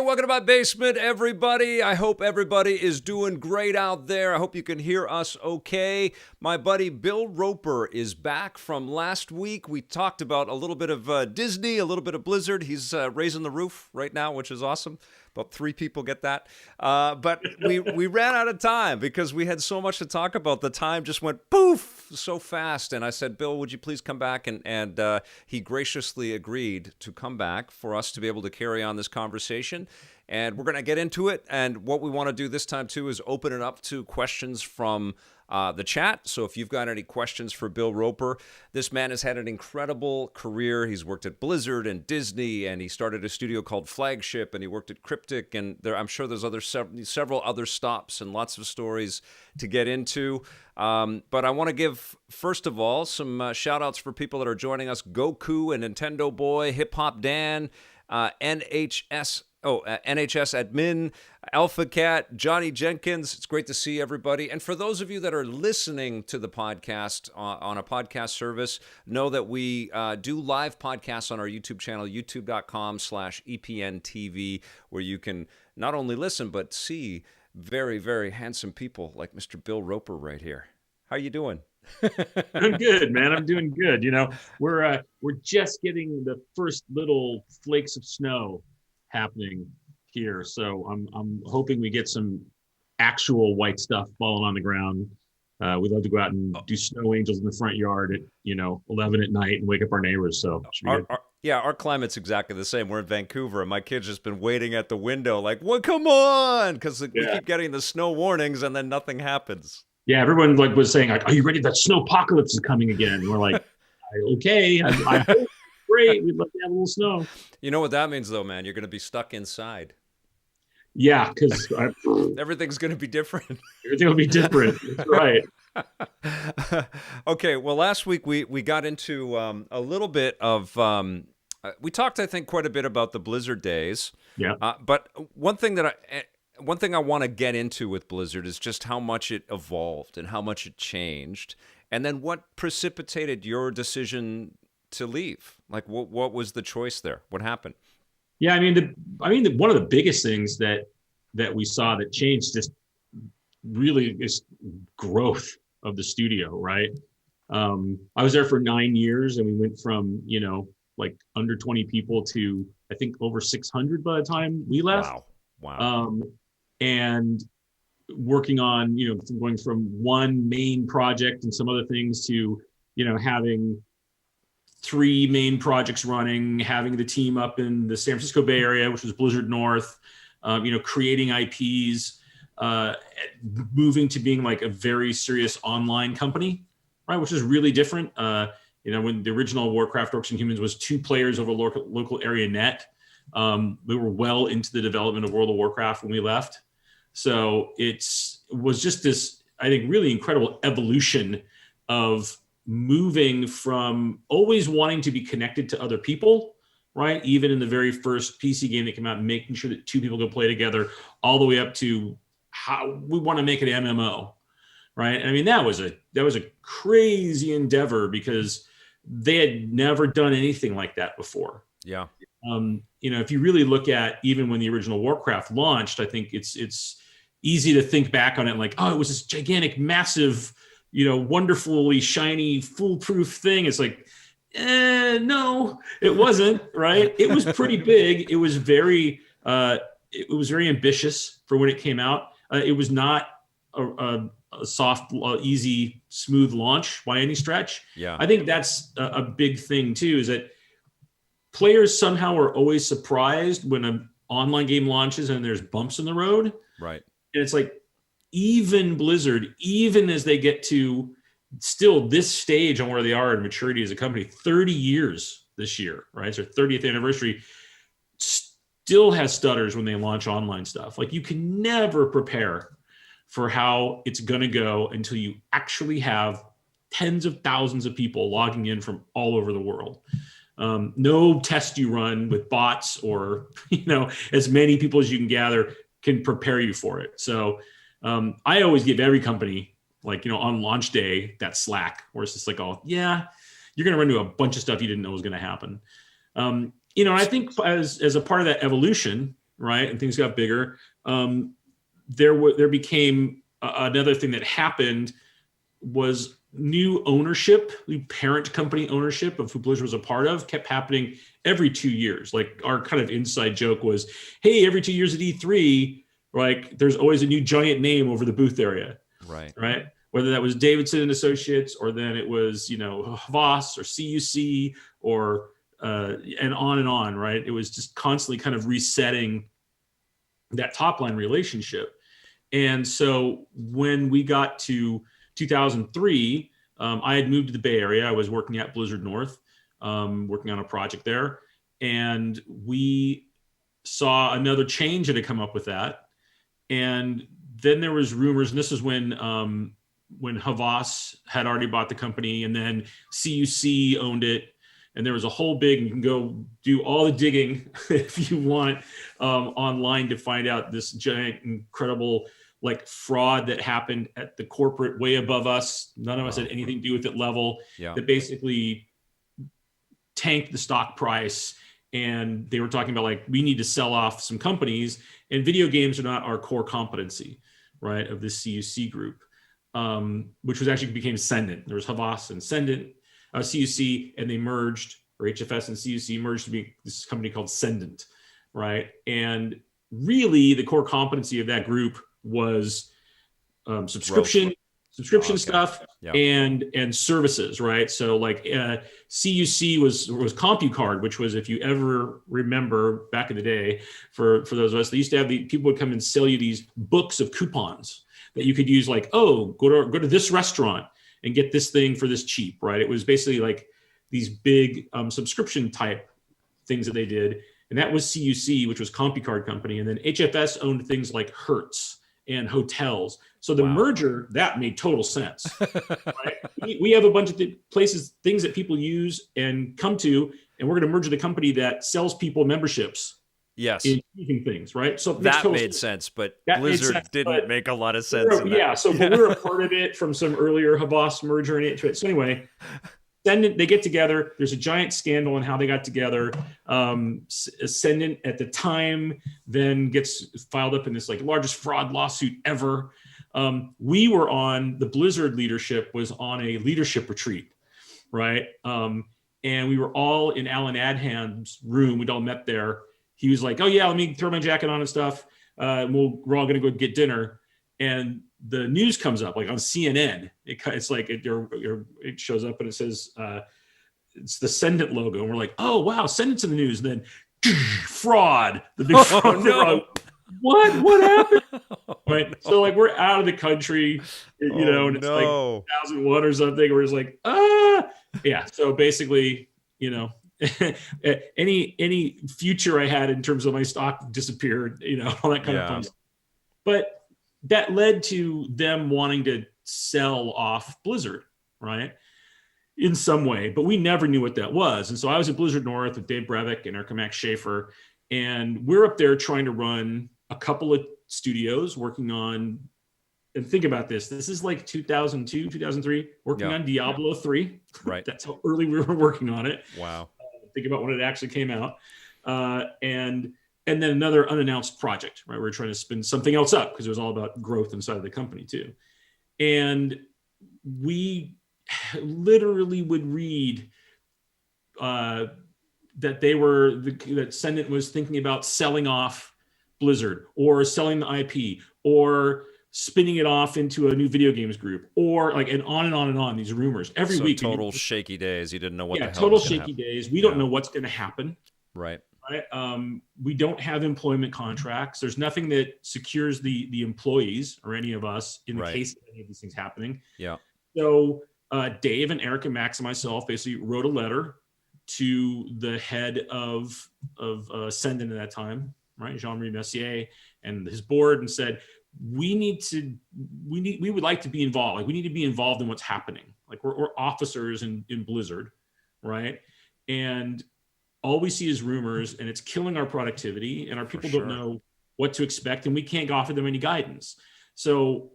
welcome to my basement, everybody. I hope everybody is doing great out there. I hope you can hear us okay. My buddy Bill Roper is back from last week. We talked about a little bit of Disney, a little bit of Blizzard. He's raising the roof right now, which is awesome. About 3 people get that. But we ran out of time because we had so much to talk about. The time just went poof so fast. And I said, Bill, would you please come back? And he graciously agreed to come back for us to be able to carry on this conversation. And we're going to get into it. And what we want to do this time, too, is open it up to questions from the chat. So if you've got any questions for Bill Roper, this man has had an incredible career. He's worked at Blizzard and Disney, and he started a studio called Flagship, and he worked at Cryptic, and I'm sure there's several other stops and lots of stories to get into. But I want to give, first of all, some shout-outs for people that are joining us. Goku and Nintendo Boy, Hip Hop Dan, NHS Admin, Alpha Cat, Johnny Jenkins. It's great to see everybody. And for those of you that are listening to the podcast on a podcast service, know that we do live podcasts on our YouTube channel, youtube.com/EPNTV, where you can not only listen, but see very, very handsome people like Mr. Bill Roper right here. How you doing? I'm good, man. I'm doing good. You know, we're just getting the first little flakes of snow happening here, so I'm hoping we get some actual white stuff falling on the ground. We'd love to go out and do snow angels in the front yard at 11 at night and wake up our neighbors. So our climate's exactly the same. We're in Vancouver, and my kid's just been waiting at the window like, "What? Come on!" Because we keep getting the snow warnings, and then nothing happens. Yeah, everyone was saying like, "Are you ready? That snow apocalypse is coming again." And we're like, "Okay, I hope." Great, we'd love to have a little snow. You know what that means, though, man? You're going to be stuck inside. Yeah, because everything's going to be different. Everything will be different. That's right. Okay, well, last week we got into a little bit of we talked, I think, quite a bit about the Blizzard days. Yeah. But one thing I want to get into with Blizzard is just how much it evolved and how much it changed, and then what precipitated your decision to leave. Like, what was the choice there? What happened? Yeah, I mean, one of the biggest things that we saw that changed just really is growth of the studio, right? I was there for 9 years, and we went from like under 20 people to I think over 600 by the time we left. Wow. And working on going from one main project and some other things to having 3 main projects running, having the team up in the San Francisco Bay Area, which was Blizzard North, creating IPs, moving to being like a very serious online company, right? Which is really different. When the original Warcraft Orcs and Humans was 2 players over local area net, we were well into the development of World of Warcraft when we left. So it was just this, I think, really incredible evolution of moving from always wanting to be connected to other people, right? Even in the very first PC game that came out, making sure that 2 people could play together, all the way up to how we want to make it MMO, right? I mean, that was a crazy endeavor because they had never done anything like that before. Yeah. If you really look at even when the original Warcraft launched, I think it's easy to think back on it like, oh, it was this gigantic, massive, wonderfully shiny, foolproof thing. It's like, no, it wasn't, right? It was pretty big. It was very ambitious for when it came out. It was not a soft, easy, smooth launch by any stretch. Yeah. I think that's a big thing too, is that players somehow are always surprised when an online game launches and there's bumps in the road. Right. And it's like, even Blizzard, even as they get to still this stage on where they are in maturity as a company, 30 years this year, right? It's their 30th anniversary, still has stutters when they launch online stuff. Like, you can never prepare for how it's going to go until you actually have tens of thousands of people logging in from all over the world. No test you run with bots or, as many people as you can gather can prepare you for it. So I always give every company, on launch day, that slack where it's just like, oh yeah, you're going to run into a bunch of stuff you didn't know was going to happen. I think as a part of that evolution, right? And things got bigger. There became another thing that happened was new ownership, new parent company ownership of who Blizzard was a part of kept happening every 2 years. Like our kind of inside joke was, hey, every 2 years at E3, like there's always a new giant name over the booth area. Right. Whether that was Davidson and Associates, or then it was, Havas or CUC or and on, right? It was just constantly kind of resetting that top line relationship. And so when we got to 2003, I had moved to the Bay Area. I was working at Blizzard North, working on a project there. And we saw another change that had come up with that. And then there was rumors, and this is when Havas had already bought the company, and then CUC owned it. And there was a whole big, you can go do all the digging if you want online to find out this giant, incredible like fraud that happened at the corporate way above us. None of us had anything to do with it level that basically tanked the stock price. And they were talking about like, we need to sell off some companies, and video games are not our core competency, right? Of this CUC group, which was actually became Ascendant. There was Havas and Ascendant, CUC, and they merged, or HFS and CUC merged to be this company called Ascendant, right? And really the core competency of that group was subscription stuff and services, right? So like CUC was CompuCard, which was, if you ever remember back in the day, for those of us, they used to have people would come and sell you these books of coupons that you could use, like, oh, go to this restaurant and get this thing for this cheap, right? It was basically like these big subscription type things that they did. And that was CUC, which was CompuCard company. And then HFS owned things like Hertz and hotels. So the merger, that made total sense. Right? We have a bunch of things that people use and come to, and we're going to merge the company that sells people memberships. Yes. In using things, right? So that made sense, but Blizzard didn't make a lot of sense. But we're a part of it from some earlier Havas merger and into it. So anyway, then they get together. There's a giant scandal on how they got together. Ascendant at the time then gets filed up in this like largest fraud lawsuit ever. The Blizzard leadership was on a leadership retreat, right? And we were all in Alan Adham's room. We'd all met there. He was like, oh yeah, let me throw my jacket on and stuff. We're all gonna go get dinner. And the news comes up like on CNN. It's like it shows up and it says it's the Ascendant logo, and we're like, oh wow, Ascendant's in the news. And then fraud, the big fraud. No. What happened? Right. So like we're out of the country, and it's like 2001 or something. We're just like, yeah. So basically, any future I had in terms of my stock disappeared, all that kind of fun stuff. But that led to them wanting to sell off Blizzard, right? In some way, but we never knew what that was. And so I was at Blizzard North with Dave Brevik and Erica Max Schaefer, and we're up there trying to run a couple of studios working on, and think about this is like 2002, 2003, working on Diablo 3. Right. That's how early we were working on it. Wow. Think about when it actually came out. And then another unannounced project, right? We're trying to spin something else up because it was all about growth inside of the company too. And we literally would read that that Ascendant was thinking about selling off Blizzard or selling the IP or spinning it off into a new video games group, or like, and on and on and on, these rumors every week. Total shaky days. You didn't know what the hell total was shaky days. We don't know what's going to happen. Right. We don't have employment contracts. There's nothing that secures the employees or any of us in the case of any of these things happening. Yeah. So Dave and Eric and Max and myself basically wrote a letter to the head of Ascendant at that time, right, Jean-Marie Messier, and his board, and said, we would like to be involved. Like, we need to be involved in what's happening. Like, we're officers in Blizzard, right? And all we see is rumors, and it's killing our productivity, and our people don't know what to expect, and we can't offer them any guidance. So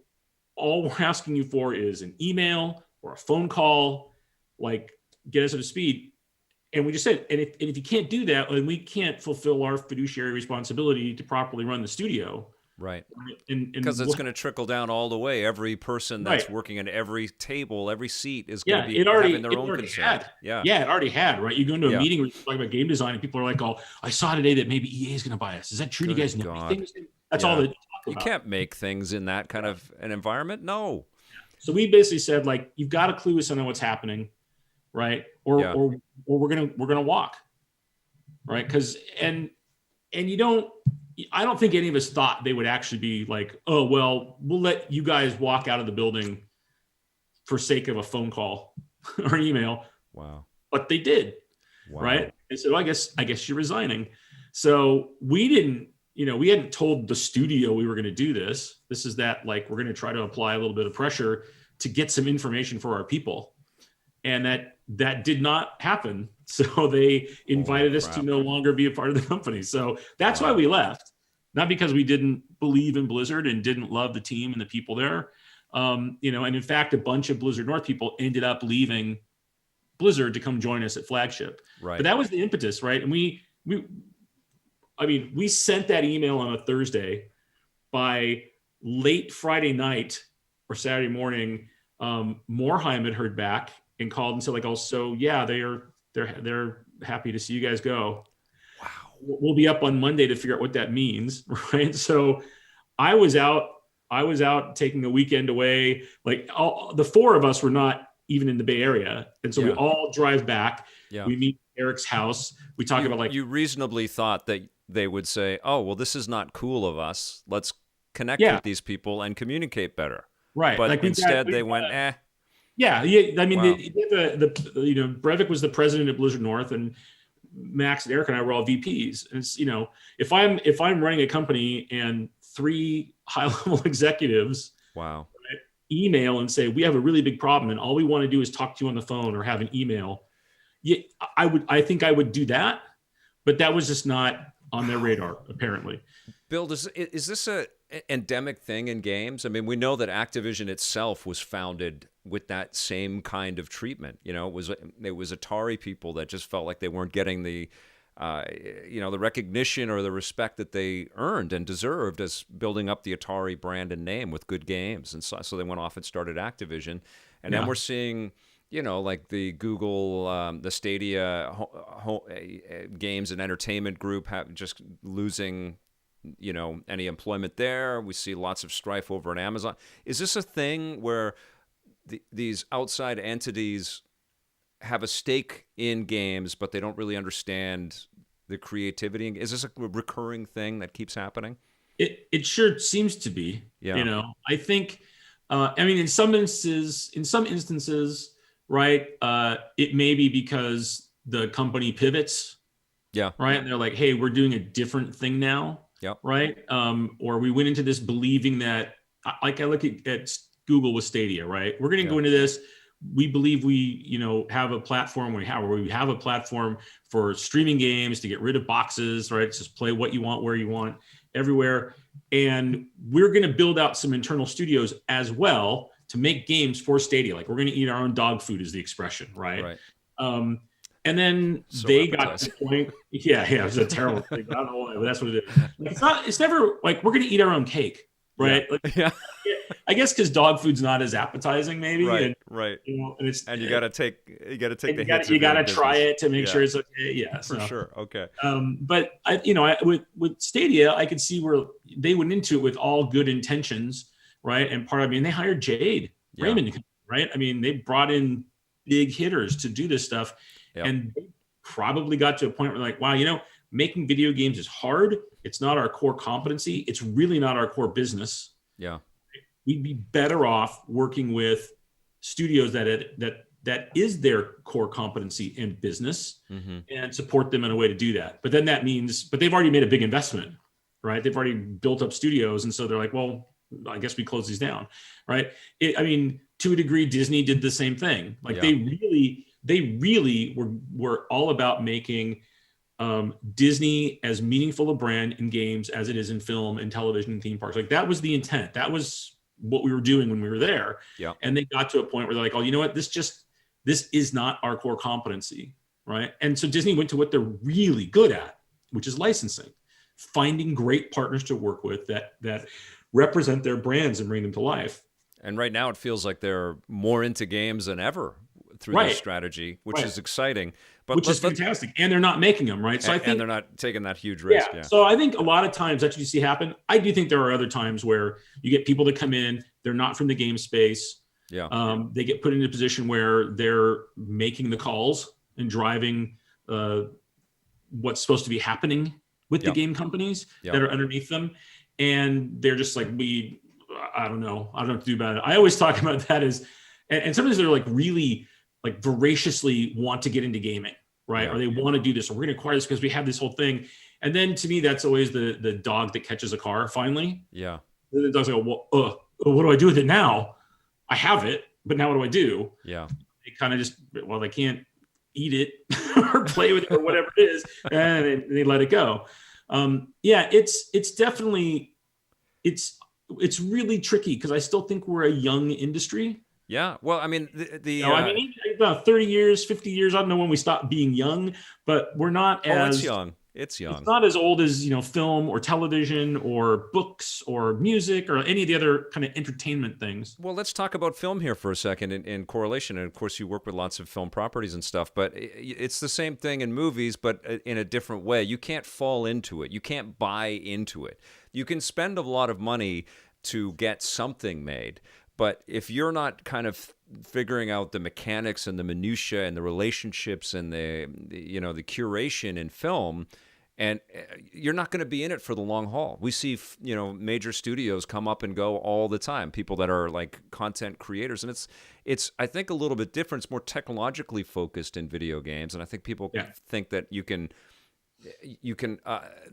all we're asking you for is an email or a phone call, like, get us up to speed. And we just said, and if you can't do that, then we can't fulfill our fiduciary responsibility to properly run the studio. Right. And Because it's going to trickle down all the way. Every person that's right. working at every table, every seat is going Yeah, to be having their own concern. Yeah, it already had, right? You go into a Yeah. meeting where you're talking about game design and people are like, oh, I saw today that maybe EA is going to buy us. Is that true? Do you guys know anything? That's all that you talk You about. can't make things in that kind of an environment. No. So we basically said, like, you've got to clue us in on what's happening, right? Or we're gonna walk, right? Because and you don't. I don't think any of us thought they would actually be like, oh, well, we'll let you guys walk out of the building for sake of a phone call or an email. Wow. But they did, right? And so I guess you're resigning. So we didn't, we hadn't told the studio we were going to do this. This is that, like, we're going to try to apply a little bit of pressure to get some information for our people. And that did not happen. So they invited us to no longer be a part of the company. So that's why we left. Not because we didn't believe in Blizzard and didn't love the team and the people there. And in fact, a bunch of Blizzard North people ended up leaving Blizzard to come join us at Flagship. Right. But that was the impetus, right? And we sent that email on a Thursday. By late Friday night or Saturday morning, Morheim had heard back and called and said, like, oh, so yeah, they're happy to see you guys go. Wow. We'll be up on Monday to figure out what that means, right? So I was out taking a weekend away. Like, the four of us were not even in the Bay Area, and so we all drive back. Yeah. We meet at Eric's house. We talk about, like, you reasonably thought that they would say, oh, well, this is not cool of us. Let's connect with these people and communicate better. Right. But like instead they went, eh. Yeah. I mean, Brevik was the president of Blizzard North, and Max and Eric and I were all VPs. And it's, if I'm running a company and 3 high-level executives email and say, we have a really big problem and all we want to do is talk to you on the phone or have an email. Yeah, I think I would do that, but that was just not on their radar, apparently. Bill, is this a endemic thing in games? I mean, we know that Activision itself was founded with that same kind of treatment. It was Atari people that just felt like they weren't getting the recognition or the respect that they earned and deserved as building up the Atari brand and name with good games. And so they went off and started Activision. And then we're seeing, like the Google, the Stadia games and entertainment group just losing, any employment there. We see lots of strife over at Amazon. Is this a thing where these outside entities have a stake in games, but they don't really understand the creativity? Is this a recurring thing that keeps happening? It sure seems to be. Yeah. I think, in some instances, right, it may be because the company pivots. Yeah. Right. And they're like, hey, we're doing a different thing now. Yep. Right. Or we went into this believing that, like I look at Google with Stadia, right? We're going to go into this. We believe we, have a platform where we have a platform for streaming games to get rid of boxes, right? Just play what you want, where you want, everywhere. And we're going to build out some internal studios as well to make games for Stadia. Like, we're going to eat our own dog food is the expression, right? And then they got to the point. Yeah, it was a terrible thing. I don't know why, but that's what it is. It's never like we're going to eat our own cake, right? Yeah. I guess because dog food's not as appetizing, maybe. Right. And you got to take the hits. You got to try it to make sure it's okay. Yeah, for sure. Okay. But with Stadia, I could see where they went into it with all good intentions, right? And they hired Jade Raymond, right? I mean, they brought in big hitters to do this stuff. Yep. And they probably got to a point where, like, wow, making video games is hard. It's not our core competency. It's really not our core business. Yeah. We'd be better off working with studios that is their core competency in business, and support them in a way to do that. But then that means, but they've already made a big investment, right? They've already built up studios. And so they're like, well, I guess we close these down, right? To a degree, Disney did the same thing. Like, they really were all about making Disney as meaningful a brand in games as it is in film and television and theme parks. Like, that was the intent. That was what we were doing when we were there. Yeah. And they got to a point where they're like, oh, you know what? This is not our core competency. right? And so Disney went to what they're really good at, which is licensing, finding great partners to work with that represent their brands and bring them to life. And right now it feels like they're more into games than ever through this Right. strategy, which Right. is exciting. But Which is fantastic. And they're not making them, right? So I think, and they're not taking that huge risk. Yeah. So I think a lot of times that's what you see happen. I do think there are other times where you get people that come in, they're not from the game space. Yeah. They get put in a position where they're making the calls and driving what's supposed to be happening with the game companies that are underneath them. And they're just like, I don't know what to do about it. I always talk about that as, and sometimes they're like really like voraciously want to get into gaming, right? Or they want to do this, or we're going to acquire this because we have this whole thing. And then to me, that's always the dog that catches a car finally. Yeah. The dog's like, well, what do I do with it now? I have it, but now what do I do? Yeah. They kind of just, they can't eat it or play with it or whatever it is, and they let it go. It's definitely, it's really tricky because I still think we're a young industry. Yeah. Well, I mean, about 30 years, 50 years, I don't know when we stopped being young, but we're not as... It's young. It's not as old as, film or television or books or music or any of the other kind of entertainment things. Well, let's talk about film here for a second in correlation. And of course, you work with lots of film properties and stuff, but it's the same thing in movies, but in a different way. You can't fall into it. You can't buy into it. You can spend a lot of money to get something made. But if you're not kind of figuring out the mechanics and the minutia and the relationships and the curation in film, and you're not going to be in it for the long haul. We see, major studios come up and go all the time. People that are like content creators, and it's I think a little bit different. It's more technologically focused in video games, and I think people think that you can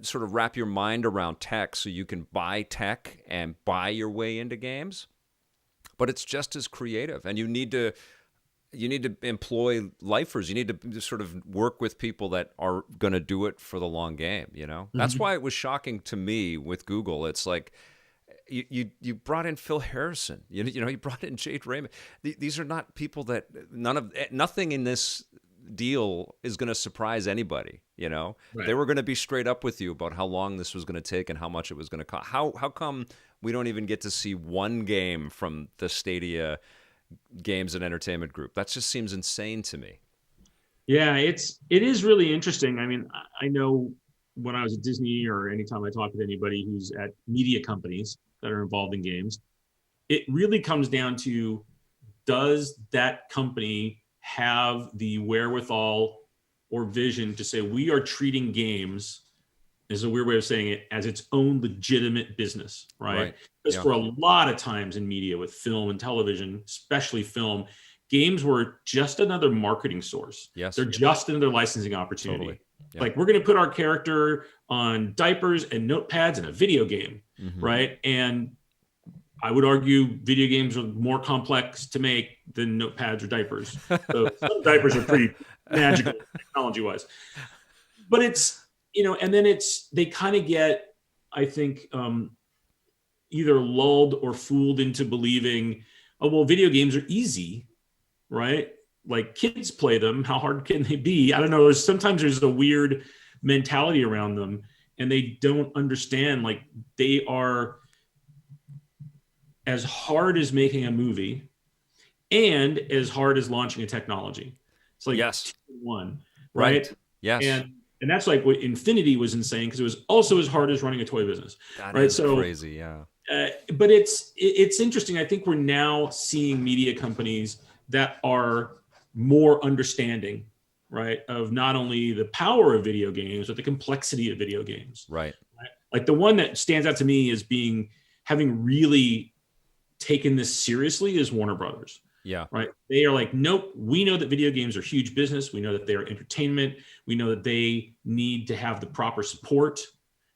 sort of wrap your mind around tech, so you can buy tech and buy your way into games. But it's just as creative, and you need to employ lifers. You need to sort of work with people that are going to do it for the long game. That's why it was shocking to me with Google. It's like you brought in Phil Harrison. You brought in Jade Raymond. These are not people that nothing in this deal is going to surprise anybody. Right. They were going to be straight up with you about how long this was going to take and how much it was going to cost. How come we don't even get to see one game from the Stadia Games and Entertainment Group? That just seems insane to me. Yeah, it is really interesting. I mean, I know when I was at Disney, or anytime I talk with anybody who's at media companies that are involved in games, it really comes down to, does that company have the wherewithal or vision to say, we are treating games, is a weird way of saying it, as its own legitimate business, right? Because for a lot of times in media with film and television, especially film, games were just another marketing source. Yes. They're just another licensing opportunity. Totally. Yeah. Like, we're going to put our character on diapers and notepads in a video game, right? And I would argue video games are more complex to make than notepads or diapers. So some diapers are pretty magical technology-wise. But it's, and then they kind of get, I think, either lulled or fooled into believing, oh, well, video games are easy, right? Like, kids play them. How hard can they be? I don't know. Sometimes there's a weird mentality around them, and they don't understand, like, they are as hard as making a movie and as hard as launching a technology. It's like one, right? Yes. And that's like what Infinity was insane, because it was also as hard as running a toy business. That right? is crazy, yeah. But it's interesting. I think we're now seeing media companies that are more understanding, right, of not only the power of video games, but the complexity of video games. Right. Like, the one that stands out to me as having really taken this seriously is Warner Brothers. Yeah. Right. They are like, nope, we know that video games are huge business. We know that they are entertainment. We know that they need to have the proper support,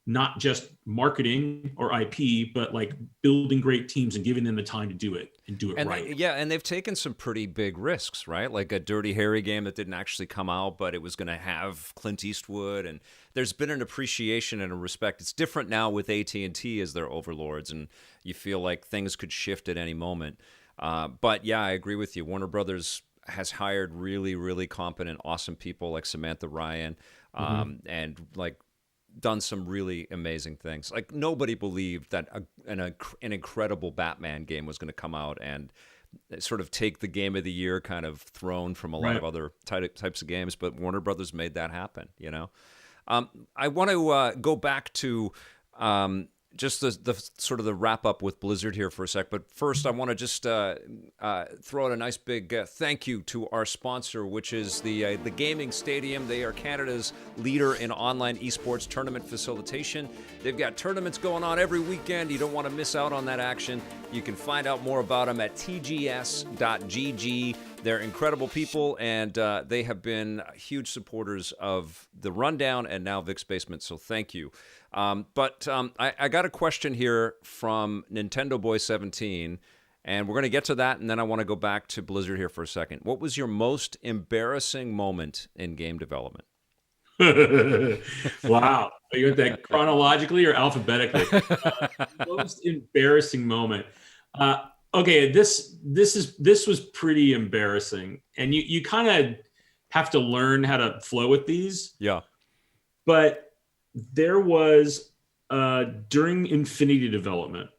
not just marketing or IP, but like building great teams and giving them the time to do it and do it right. And they've taken some pretty big risks, right? Like a Dirty Harry game that didn't actually come out, but it was going to have Clint Eastwood. And there's been an appreciation and a respect. It's different now with AT&T as their overlords, and you feel like things could shift at any moment. But yeah, I agree with you. Warner Brothers has hired really, really competent, awesome people like Samantha Ryan, and like done some really amazing things. Like nobody believed that an incredible Batman game was going to come out and sort of take the game of the year kind of throne from a lot of other types of games, but Warner Brothers made that happen, you know? I want to go back to just the sort of the wrap up with Blizzard here for a sec. But first, I want to just throw out a nice big thank you to our sponsor, which is the Gaming Stadium. They are Canada's leader in online esports tournament facilitation. They've got tournaments going on every weekend. You don't want to miss out on that action. You can find out more about them at tgs.gg. They're incredible people, and they have been huge supporters of the Rundown and now Vic's Basement, so thank you. But I got a question here from Nintendo Boy 17, and we're going to get to that, and then I want to go back to Blizzard here for a second. What was your most embarrassing moment in game development? Wow. Are you at that chronologically or alphabetically? Most embarrassing moment. Okay, this was pretty embarrassing, and you kind of have to learn how to flow with these. Yeah. But there was during Infinity development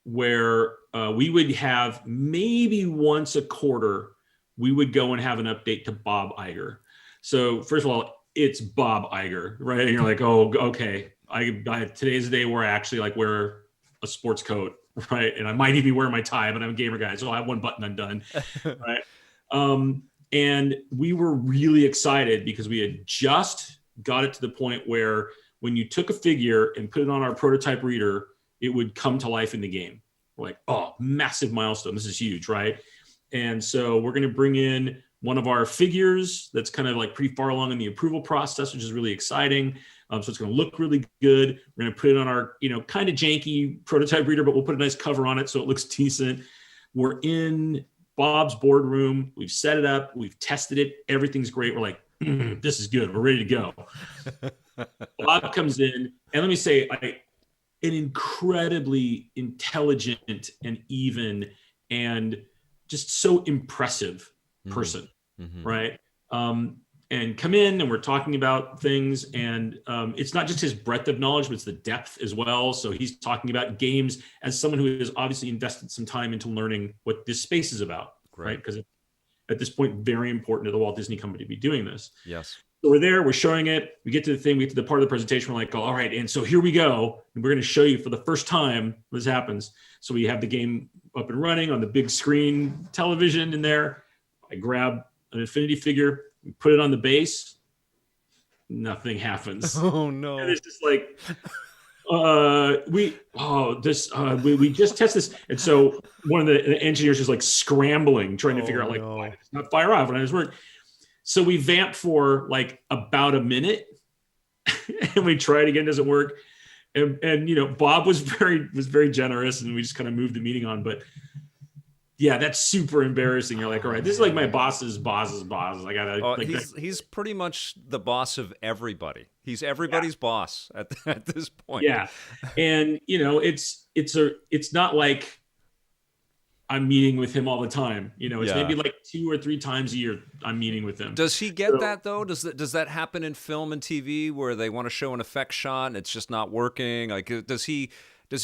where we would have maybe once a quarter, we would go and have an update to Bob Iger. So first of all, it's Bob Iger, right? And you're like, oh, okay. Today's the day where I actually like wear a sports coat, right? And I might even wear my tie, but I'm a gamer guy, so I have one button undone, right? And we were really excited because we had just got it to the point where when you took a figure and put it on our prototype reader, it would come to life in the game. We're like, oh, massive milestone. This is huge, right? And so we're going to bring in one of our figures that's kind of like pretty far along in the approval process, which is really exciting. So it's going to look really good. We're going to put it on our, kind of janky prototype reader, but we'll put a nice cover on it so it looks decent. We're in Bob's boardroom. We've set it up. We've tested it. Everything's great. We're like, this is good. We're ready to go. Bob comes in, and let me say, an incredibly intelligent and even and just so impressive person, right? And come in, and we're talking about things, and it's not just his breadth of knowledge, but it's the depth as well. So he's talking about games as someone who has obviously invested some time into learning what this space is about, right? Because at this point, very important to the Walt Disney Company to be doing this. Yes. So we're there, we're showing it. We get to the thing, we get to the part of the presentation. We're like, all right, and so here we go. And we're going to show you for the first time this happens. So we have the game up and running on the big screen television in there. I grab an Infinity figure, we put it on the base. Nothing happens. Oh no! And it's just like, we just test this, and so one of the engineers is like scrambling, trying to figure out like why it's not fire off when I was working. So we vamp for like about a minute, and we try it again, doesn't work. And Bob was very generous, and we just kind of moved the meeting on. But yeah, that's super embarrassing. You're like, all right, this is like my boss's boss's boss. I gotta. He's pretty much the boss of everybody. He's everybody's boss at this point. Yeah, and it's not like I'm meeting with him all the time. It's maybe like 2 or 3 times a year I'm meeting with him. Does he get that though? Does that happen in film and TV where they want to show an effect shot and it's just not working? Like, does he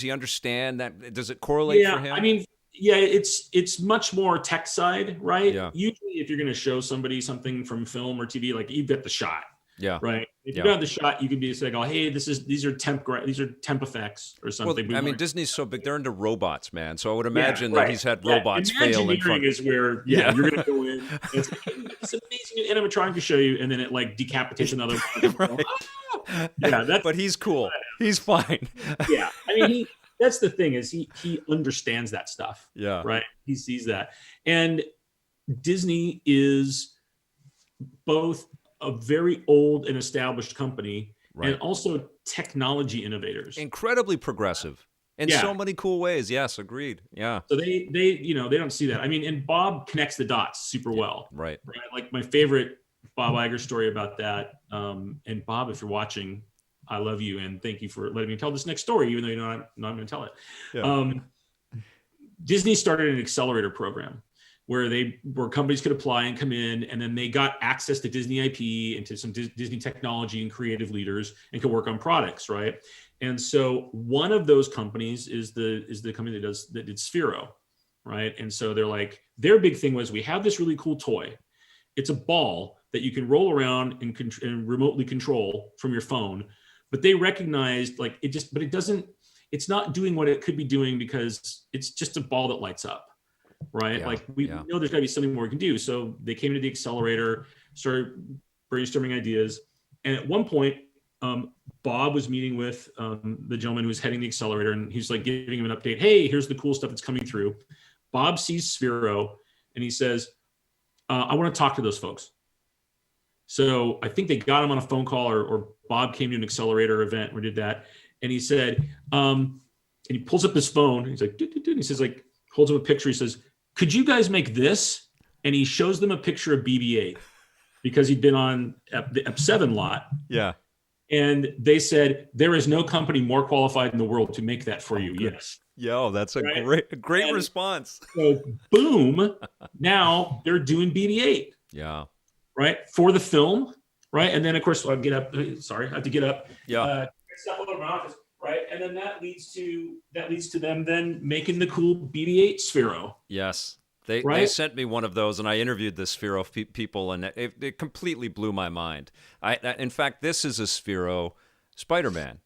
understand that? Does it correlate for him? I mean, yeah, it's much more tech side, right? Yeah. Usually, if you're going to show somebody something from film or TV, like you get the shot. Yeah. Right. If you don't have the shot, you can be like, oh, hey, these are temp effects or something. Well, I mean, Disney's so big; they're into robots, man. So I would imagine that he's had robots fail. Engineering is where you're going to go in. And it's like, hey, it's amazing animatronic to show you, and then it like decapitates another one. Right. Yeah, but he's cool. He's fine. Yeah, I mean, that's the thing is he understands that stuff. Yeah. Right. He sees that, and Disney is both a very old and established company, and also technology innovators. Incredibly progressive in so many cool ways. Yes, agreed. Yeah. So they don't see that. I mean, and Bob connects the dots super well. Right. Like my favorite Bob Iger story about that. And Bob, if you're watching, I love you and thank you for letting me tell this next story, even though I'm not going to tell it. Yeah. Disney started an accelerator program where companies could apply and come in, and then they got access to Disney IP and to some Disney technology and creative leaders and could work on products, right? And so one of those companies is the company that did Sphero, right? And so their big thing was, we have this really cool toy. It's a ball that you can roll around and remotely control from your phone. But they recognized it's not doing what it could be doing because it's just a ball that lights up, right? Yeah, We know there's got to be something more we can do. So they came into the accelerator, started brainstorming ideas. And at one point, Bob was meeting with the gentleman who was heading the accelerator, and he's like giving him an update. Hey, here's the cool stuff that's coming through. Bob sees Sphero and he says, I want to talk to those folks. So I think they got him on a phone call, or Bob came to an accelerator event where did that. And he said, and he pulls up his phone. He's like, and he says, like, holds up a picture. He says, could you guys make this? And he shows them a picture of BB-8 because he'd been on the Ep7 lot. Yeah. And they said, there is no company more qualified in the world to make that for you. Good. Yes. Yo, that's a great response. So boom, now they're doing BB-8. Yeah. Right. For the film. Right. And then of course I have to get up. Yeah. Step over to my office. Right. And then that leads to them then making the cool BB-8 Sphero. Yes. They sent me one of those, and I interviewed the Sphero people, and it completely blew my mind. In fact, this is a Sphero Spider-Man,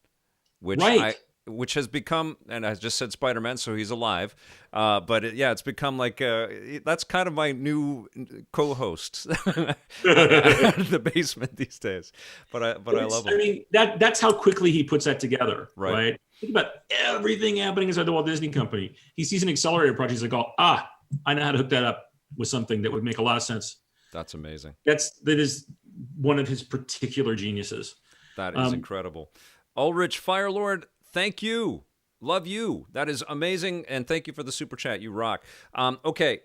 which has become, and I just said Spider-Man, so he's alive. But it's become like that's kind of my new co-host in the basement these days. But I love him. I mean, that's how quickly he puts that together, right? Think about everything happening inside the Walt Disney Company. He sees an accelerator project. He's like, I know how to hook that up with something that would make a lot of sense. That's amazing. That is one of his particular geniuses. That is incredible. Ulrich Firelord, thank you. Love you. That is amazing. And thank you for the super chat. You rock. Okay.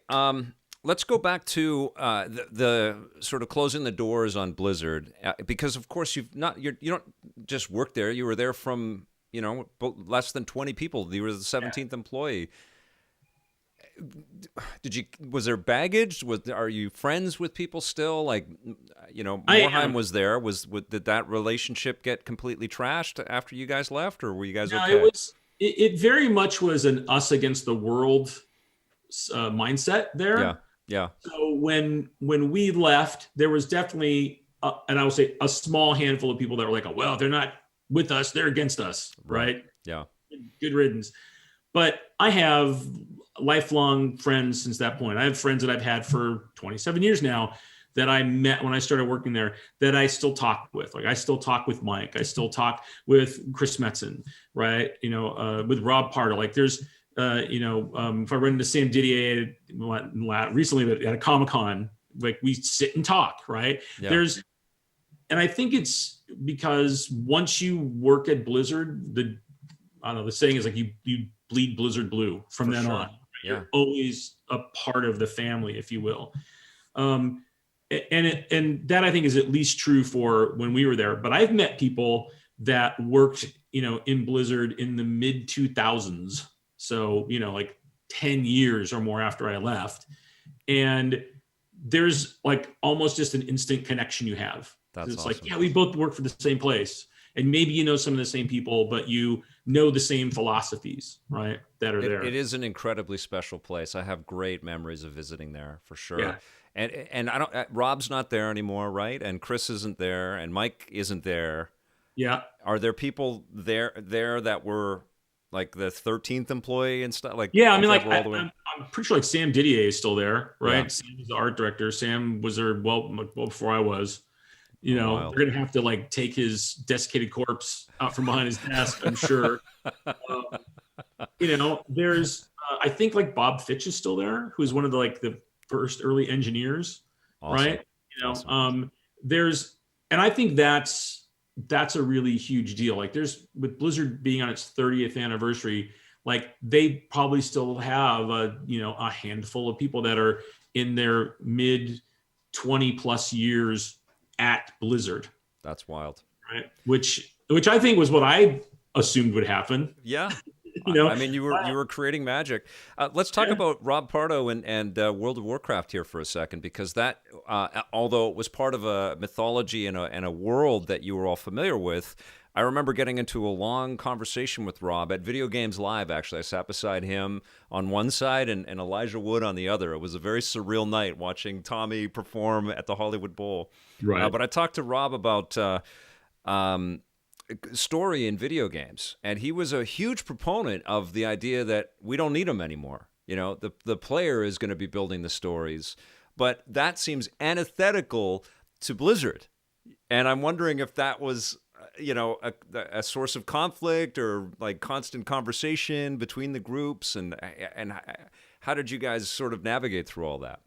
Let's go back to the sort of closing the doors on Blizzard, because of course you don't just work there. You were there from, less than 20 people. You were the 17th employee. Was there baggage? Are you friends with people still? Like, Morheim was there. Did that relationship get completely trashed after you guys left, or were you guys okay? It very much was an us against the world mindset there. Yeah. So when we left, there was definitely, and I would say a small handful of people that were like, oh, well, they're not with us, they're against us, right? Yeah. Good riddance. But I have lifelong friends since that point. I have friends that I've had for 27 years now that I met when I started working there that I still talk with. Like I still talk with Mike. I still talk with Chris Metzen, right? With Rob Pardo. Like there's, if I run into Sam Didier recently at a Comic-Con, like we sit and talk, right? Yeah. And I think it's because once you work at Blizzard, the saying is like you bleed Blizzard blue from then on. Yeah. You're always a part of the family, if you will. And that I think is at least true for when we were there. But I've met people that worked, in Blizzard in the mid 2000s. So, like 10 years or more after I left. And there's like almost just an instant connection you have. That's it's awesome. like, we both work for the same place. And maybe some of the same people, but you know the same philosophies, right? That are there. It is an incredibly special place. I have great memories of visiting there for sure. Yeah. And I don't. Rob's not there anymore, right? And Chris isn't there, and Mike isn't there. Yeah. Are there people there that were like the 13th employee and stuff? Like I'm pretty sure like Sam Didier is still there, right? Yeah. Sam is the art director. Sam was there well before I was. They're Wild. going to have to like take his desiccated corpse out from behind his desk, I'm sure. There's, I think like Bob Fitch is still there, who's one of the first early engineers, awesome. Right? Awesome. And I think that's a really huge deal. Like with Blizzard being on its 30th anniversary, like they probably still have a handful of people that are in their mid 20 plus years at Blizzard. That's wild. Right. Which I think was what I assumed would happen. Yeah. I mean, you were creating magic. Let's talk about Rob Pardo and World of Warcraft here for a second, because that, although it was part of a mythology and a world that you were all familiar with, I remember getting into a long conversation with Rob at Video Games Live. Actually, I sat beside him on one side and Elijah Wood on the other. It was a very surreal night watching Tommy perform at the Hollywood Bowl. Right. But I talked to Rob about story in video games, and he was a huge proponent of the idea that we don't need them anymore. The player is going to be building the stories, but that seems antithetical to Blizzard. And I'm wondering if that was a source of conflict or like constant conversation between the groups, and how did you guys sort of navigate through all that?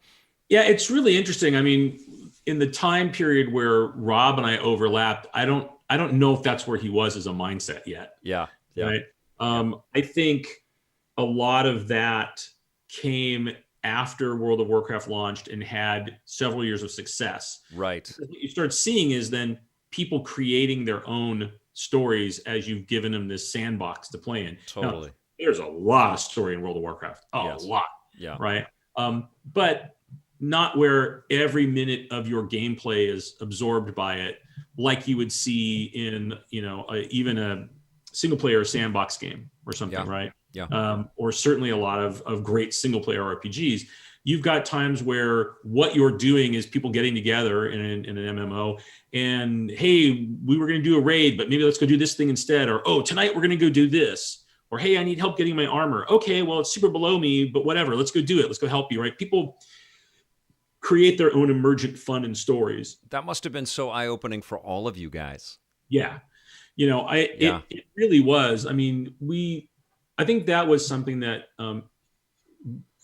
Yeah, it's really interesting. I mean, in the time period where Rob and I overlapped, I don't know if that's where he was as a mindset yet. Yeah. Right. I think a lot of that came after World of Warcraft launched and had several years of success. Right. What you start seeing is then people creating their own stories as you've given them this sandbox to play in. Totally. Now, there's a lot of story in World of Warcraft. A lot. Yeah. Right. But not where every minute of your gameplay is absorbed by it, like you would see in, even a single player sandbox game or something. Right. Yeah. Or certainly a lot of great single player RPGs. You've got times where what you're doing is people getting together in an MMO and, hey, we were going to do a raid, but maybe let's go do this thing instead. Or, oh, tonight we're going to go do this. Or, hey, I need help getting my armor. Okay, well, it's super below me, but whatever. Let's go do it. Let's go help you, right? People create their own emergent fun and stories. That must have been so eye-opening for all of you guys. Yeah. It really was. I mean, I think that was something that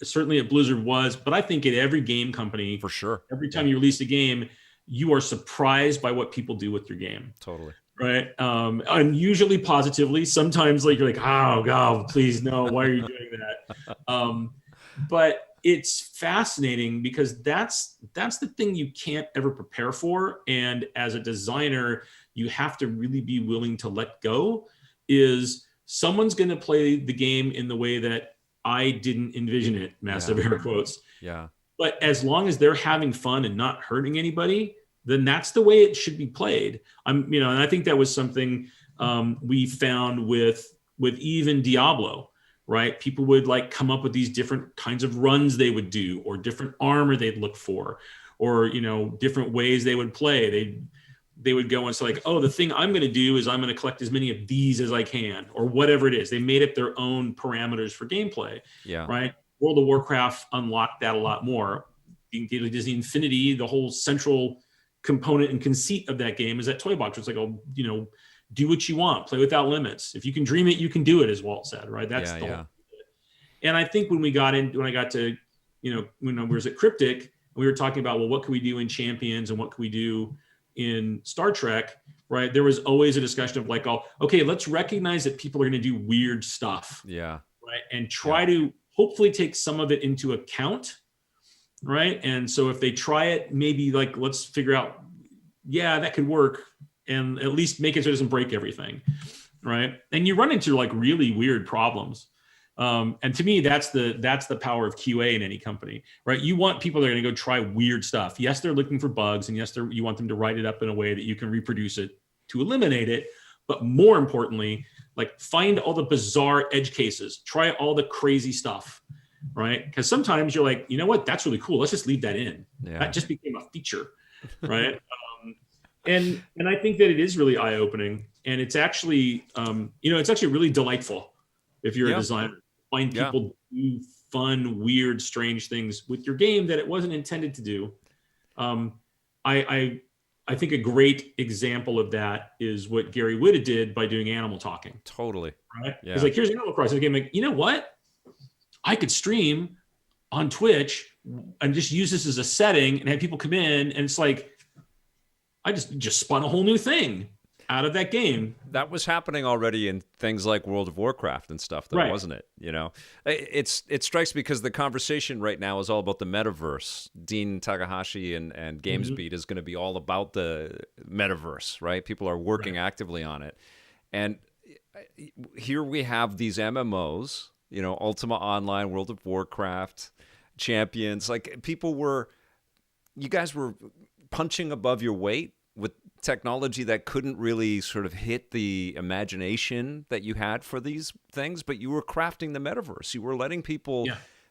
certainly at Blizzard was, but I think at every game company, for sure, every time you release a game, you are surprised by what people do with your game. Totally. Right. And usually positively. Sometimes you're like, oh God, please no, why are you doing that? But it's fascinating because that's the thing you can't ever prepare for. And as a designer, you have to really be willing to let go. Is someone's going to play the game in the way that I didn't envision it, massive air quotes. Yeah. But as long as they're having fun and not hurting anybody, then that's the way it should be played. And I think that was something we found with even Diablo, right? People would come up with these different kinds of runs they would do, or different armor they'd look for, or, different ways they would play. They would go and say oh, the thing I'm going to do is I'm going to collect as many of these as I can, or whatever it is. They made up their own parameters for gameplay. Yeah. Right. World of Warcraft unlocked that a lot more. Disney Infinity, the whole central component and conceit of that game is that toy box. It's do what you want, play without limits. If you can dream it, you can do it, as Walt said, right? That's the whole. And I think when I got to, when I was at Cryptic, we were talking about, well, what can we do in Champions and what can we do in Star Trek, right? There was always a discussion of okay, let's recognize that people are going to do weird stuff. Yeah. Right. And try to hopefully take some of it into account. Right. And so if they try it, maybe let's figure out, that could work, and at least make it so it doesn't break everything. Right. And you run into really weird problems. And to me, that's the power of QA in any company, right? You want people that are going to go try weird stuff. Yes, they're looking for bugs, and yes, you want them to write it up in a way that you can reproduce it to eliminate it. But more importantly, find all the bizarre edge cases, try all the crazy stuff, right? Because sometimes you're like, you know what, that's really cool. Let's just leave that in. Yeah. That just became a feature, right? And I think that it is really eye-opening, and it's actually, it's actually really delightful if you're a designer. Find people do fun, weird, strange things with your game that it wasn't intended to do. I think a great example of that is what Gary Whitta did by doing Animal Talking. Totally. Right? Yeah. He's here's Animal Crossing game. You know what? I could stream on Twitch and just use this as a setting and have people come in, and it's I just spun a whole new thing out of that game. That was happening already in things like World of Warcraft and stuff, though, wasn't it? It strikes me because the conversation right now is all about the metaverse. Dean Takahashi and GamesBeat is going to be all about the metaverse, right? People are working actively on it. And here we have these MMOs, Ultima Online, World of Warcraft, Champions. Like you guys were punching above your weight with technology that couldn't really sort of hit the imagination that you had for these things, but you were crafting the metaverse. You were letting people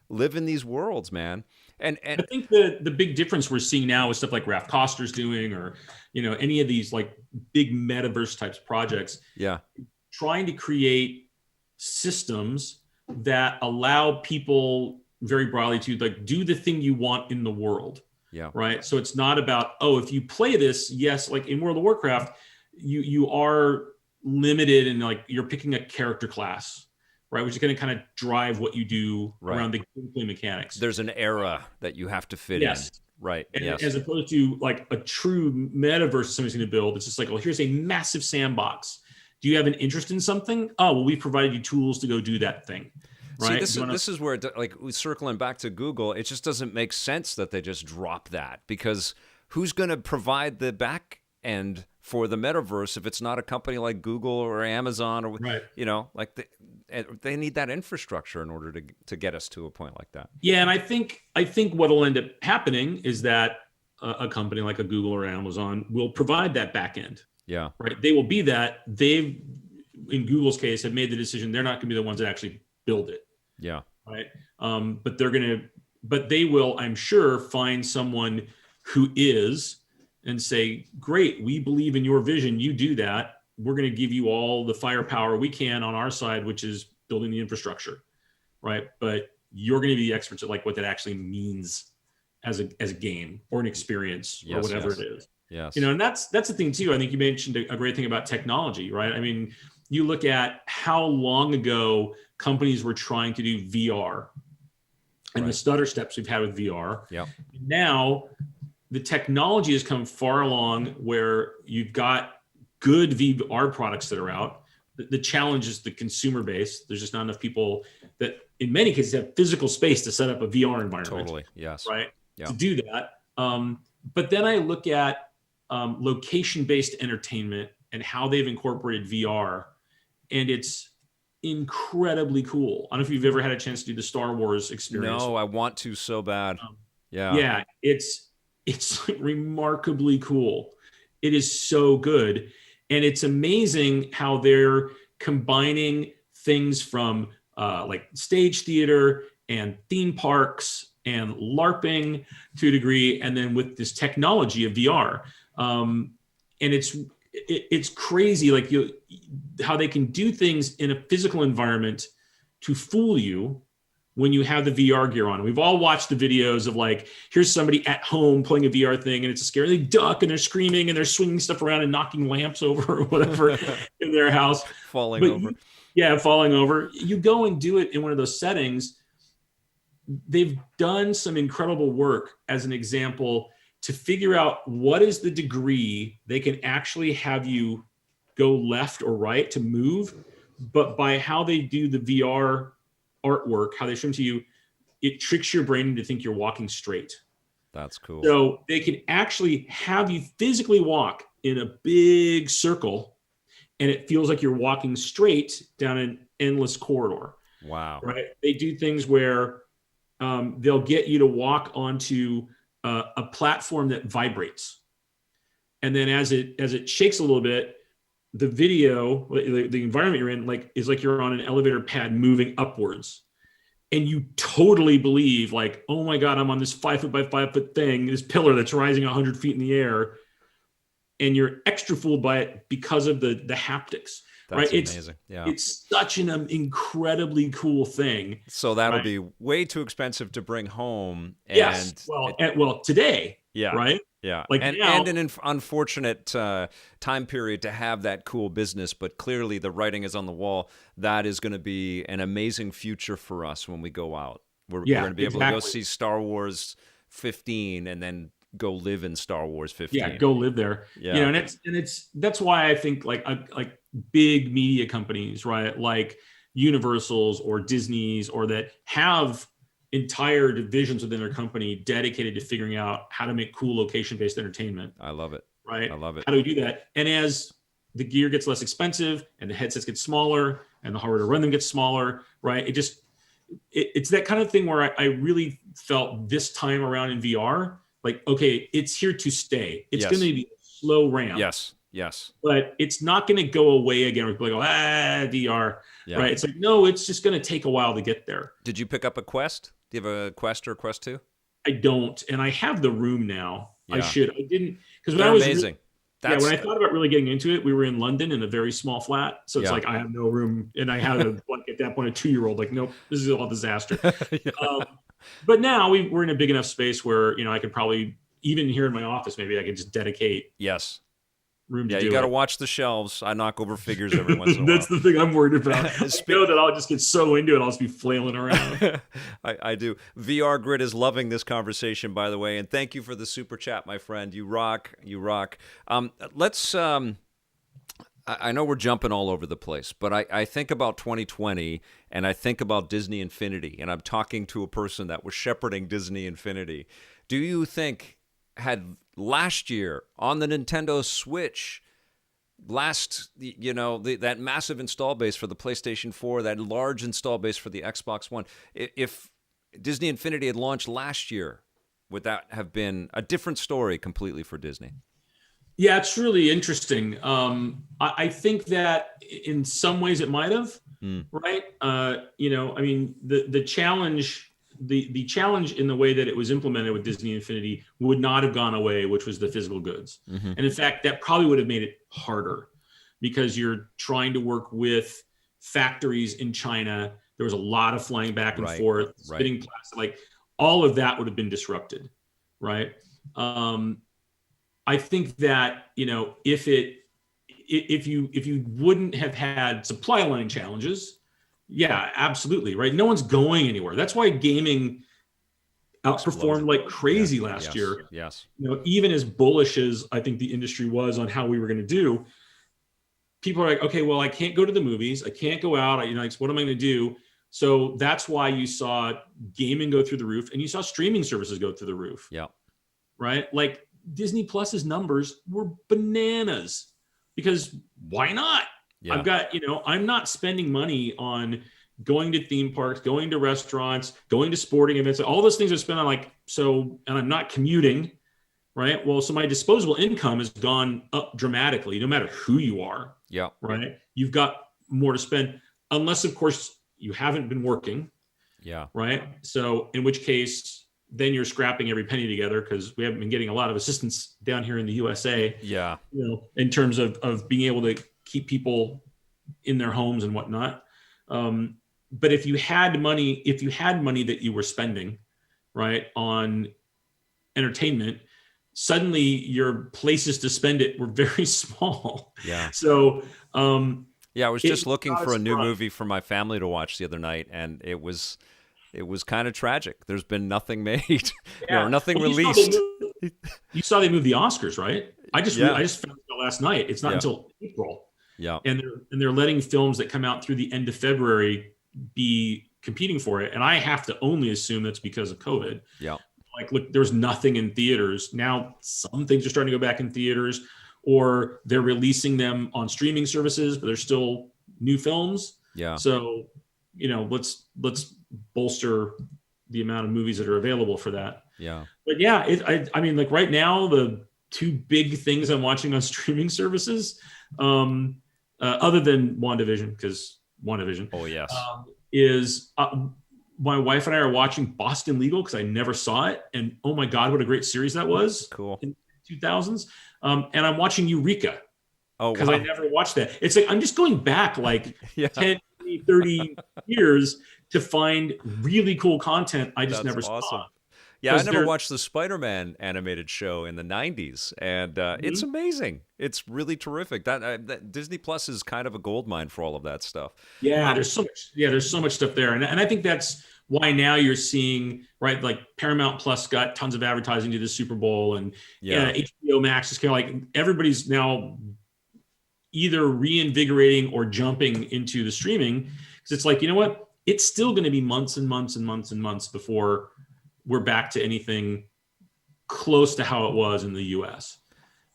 live in these worlds, man. And I think the big difference we're seeing now is stuff like Raph Koster's doing, or any of these like big metaverse types projects. Yeah, trying to create systems that allow people very broadly to like do the thing you want in the world. Yeah. Right. So it's not about, if you play this, yes, like in World of Warcraft, you are limited and like you're picking a character class, right? Which is going to kind of drive what you do around the gameplay mechanics. There's an era that you have to fit in. Right. And as opposed to like a true metaverse somebody's going to build. It's just like, well, here's a massive sandbox. Do you have an interest in something? Oh, well, we've provided you tools to go do that thing. Right? See, this is where, like, circling back to Google, it just doesn't make sense that they just drop that, because who's going to provide the back end for the metaverse if it's not a company like Google or Amazon or like they need that infrastructure in order to get us to a point like that. Yeah, and I think what'll end up happening is that a company like a Google or Amazon will provide that back end. Yeah. Right. They will be that. They've, in Google's case, have made the decision they're not going to be the ones that actually build it. Yeah. Right. But they will, I'm sure, find someone who is and say, great, we believe in your vision. You do that. We're going to give you all the firepower we can on our side, which is building the infrastructure. Right. But you're going to be the experts at like what that actually means as a game or an experience or whatever it is. Yes. And that's the thing too. I think you mentioned a great thing about technology, right? I mean, you look at how long ago companies were trying to do VR and the stutter steps we've had with VR. Yeah. Now the technology has come far along where you've got good VR products that are out. The challenge is the consumer base. There's just not enough people that in many cases have physical space to set up a VR environment. Totally. Yes. Right. Yeah. To do that. But then I look at location-based entertainment and how they've incorporated VR, and it's incredibly cool. I don't know if you've ever had a chance to do the Star Wars experience. No, I want to so bad. Yeah, it's remarkably cool. It is so good, and it's amazing how they're combining things from like stage theater and theme parks and LARPing to a degree, and then with this technology of VR. And it's crazy, like how they can do things in a physical environment to fool you when you have the VR gear on. We've all watched the videos of like, here's somebody at home playing a VR thing and it's a scary, they duck and they're screaming and they're swinging stuff around and knocking lamps over or whatever in their house. Falling over. Falling over. You go and do it in one of those settings. They've done some incredible work, as an example, to figure out what is the degree they can actually have you go left or right to move. But by how they do the VR artwork, how they show them to you, it tricks your brain into think you're walking straight. That's cool. So they can actually have you physically walk in a big circle, and it feels like you're walking straight down an endless corridor. Wow. Right? They do things where they'll get you to walk onto a platform that vibrates, and then as it shakes a little bit, the video, the environment you're in, is like you're on an elevator pad moving upwards, and you totally believe like, oh my God, I'm on this 5 foot by 5 foot thing, this pillar that's rising 100 feet in the air, and you're extra fooled by it because of the haptics. That's right? amazing. It's such an incredibly cool thing. So that'll be way too expensive to bring home. And yes. Well, today. Yeah. Right. Yeah. Like and now, an unfortunate time period to have that cool business, but clearly the writing is on the wall. That is going to be an amazing future for us when we go out. We're going to be able to go see Star Wars 15 and then go live in Star Wars 15. Yeah, go live there. Yeah. And it's that's why I think like big media companies, right, like Universal's or Disney's, or that have entire divisions within their company dedicated to figuring out how to make cool location-based entertainment. I love it. Right. I love it. How do we do that? And as the gear gets less expensive and the headsets get smaller and the hardware to run them gets smaller, right? It's that kind of thing where I really felt this time around in VR, like, okay, it's here to stay. It's going to be a slow ramp. Yes. But it's not going to go away again. We're like, VR, right? It's like, no, it's just going to take a while to get there. Did you pick up a Quest? Do you have a Quest or a Quest 2? I don't, and I have the room now. Yeah. I should. I didn't, because when I was amazing. When I thought about really getting into it, we were in London in a very small flat, so it's like I have no room, and I had at that point a 2-year-old. Like, nope, this is all disaster. But now we're in a big enough space where I could probably, even here in my office, maybe I could just dedicate room to do you got to watch the shelves. I knock over figures every once in a while. That's the thing I'm worried about. I know that I'll just get so into it, I'll just be flailing around. I do. VR Grid is loving this conversation, by the way, and thank you for the super chat, my friend. You rock. Let's. I know we're jumping all over the place, but I think about 2020 and I think about Disney Infinity, and I'm talking to a person that was shepherding Disney Infinity. Do you think had last year on the Nintendo Switch, that massive install base for the PlayStation 4, that large install base for the Xbox One, if Disney Infinity had launched last year, would that have been a different story completely for Disney? Yeah, it's really interesting. I think that in some ways it might have, right? The challenge, the challenge in the way that it was implemented with Disney Infinity would not have gone away, which was the physical goods. And in fact, that probably would have made it harder because you're trying to work with factories in China. There was a lot of flying back and forth, spitting plastic, like all of that would have been disrupted, right? I think that, if you wouldn't have had supply line challenges, yeah, absolutely, right? No one's going anywhere. That's why gaming outperformed like crazy last year. Yes. Even as bullish as I think the industry was on how we were going to do, people are like, okay, well, I can't go to the movies. I can't go out. What am I going to do? So that's why you saw gaming go through the roof and you saw streaming services go through the roof. Yeah. Right? Like Disney Plus's numbers were bananas because why not? Yeah. I've got, I'm not spending money on going to theme parks, going to restaurants, going to sporting events, all those things are spent on and I'm not commuting, right? Well, so my disposable income has gone up dramatically, no matter who you are. Yeah. Right. You've got more to spend unless of course you haven't been working. Yeah. Right. So in which case, then you're scrapping every penny together because we haven't been getting a lot of assistance down here in the USA. Yeah. In terms of being able to keep people in their homes and whatnot. But if you had money that you were spending, right, on entertainment, suddenly your places to spend it were very small. Yeah. So, I was just looking for a new movie for my family to watch the other night, and it was kind of tragic. There's been nothing made, nothing released. You saw they moved the Oscars, right? I just found out last night. It's not until April. Yeah. And they're letting films that come out through the end of February be competing for it. And I have to only assume that's because of COVID. Yeah. Look, there's nothing in theaters. Now some things are starting to go back in theaters, or they're releasing them on streaming services, but they're still new films. Yeah. So, let's bolster the amount of movies that are available for that. Yeah. But right now, the two big things I'm watching on streaming services, other than WandaVision, because WandaVision. Oh, yes. Is my wife and I are watching Boston Legal because I never saw it. And oh my God, what a great series that was. Cool. In 2000s. And I'm watching Eureka. Oh, because I never watched that. It's like I'm just going back 10, 20, 30 years to find really cool content I just never saw. Yeah, I never watched the Spider-Man animated show in the 90s, and it's amazing. It's really terrific. That Disney Plus is kind of a goldmine for all of that stuff. Yeah, there's so much. Yeah, there's so much stuff there, and I think that's why now you're seeing Paramount Plus got tons of advertising to the Super Bowl, and HBO Max is kind of like everybody's now either reinvigorating or jumping into the streaming because it's like, you know what? It's still going to be months and months and months and months before we're back to anything close to how it was in the US,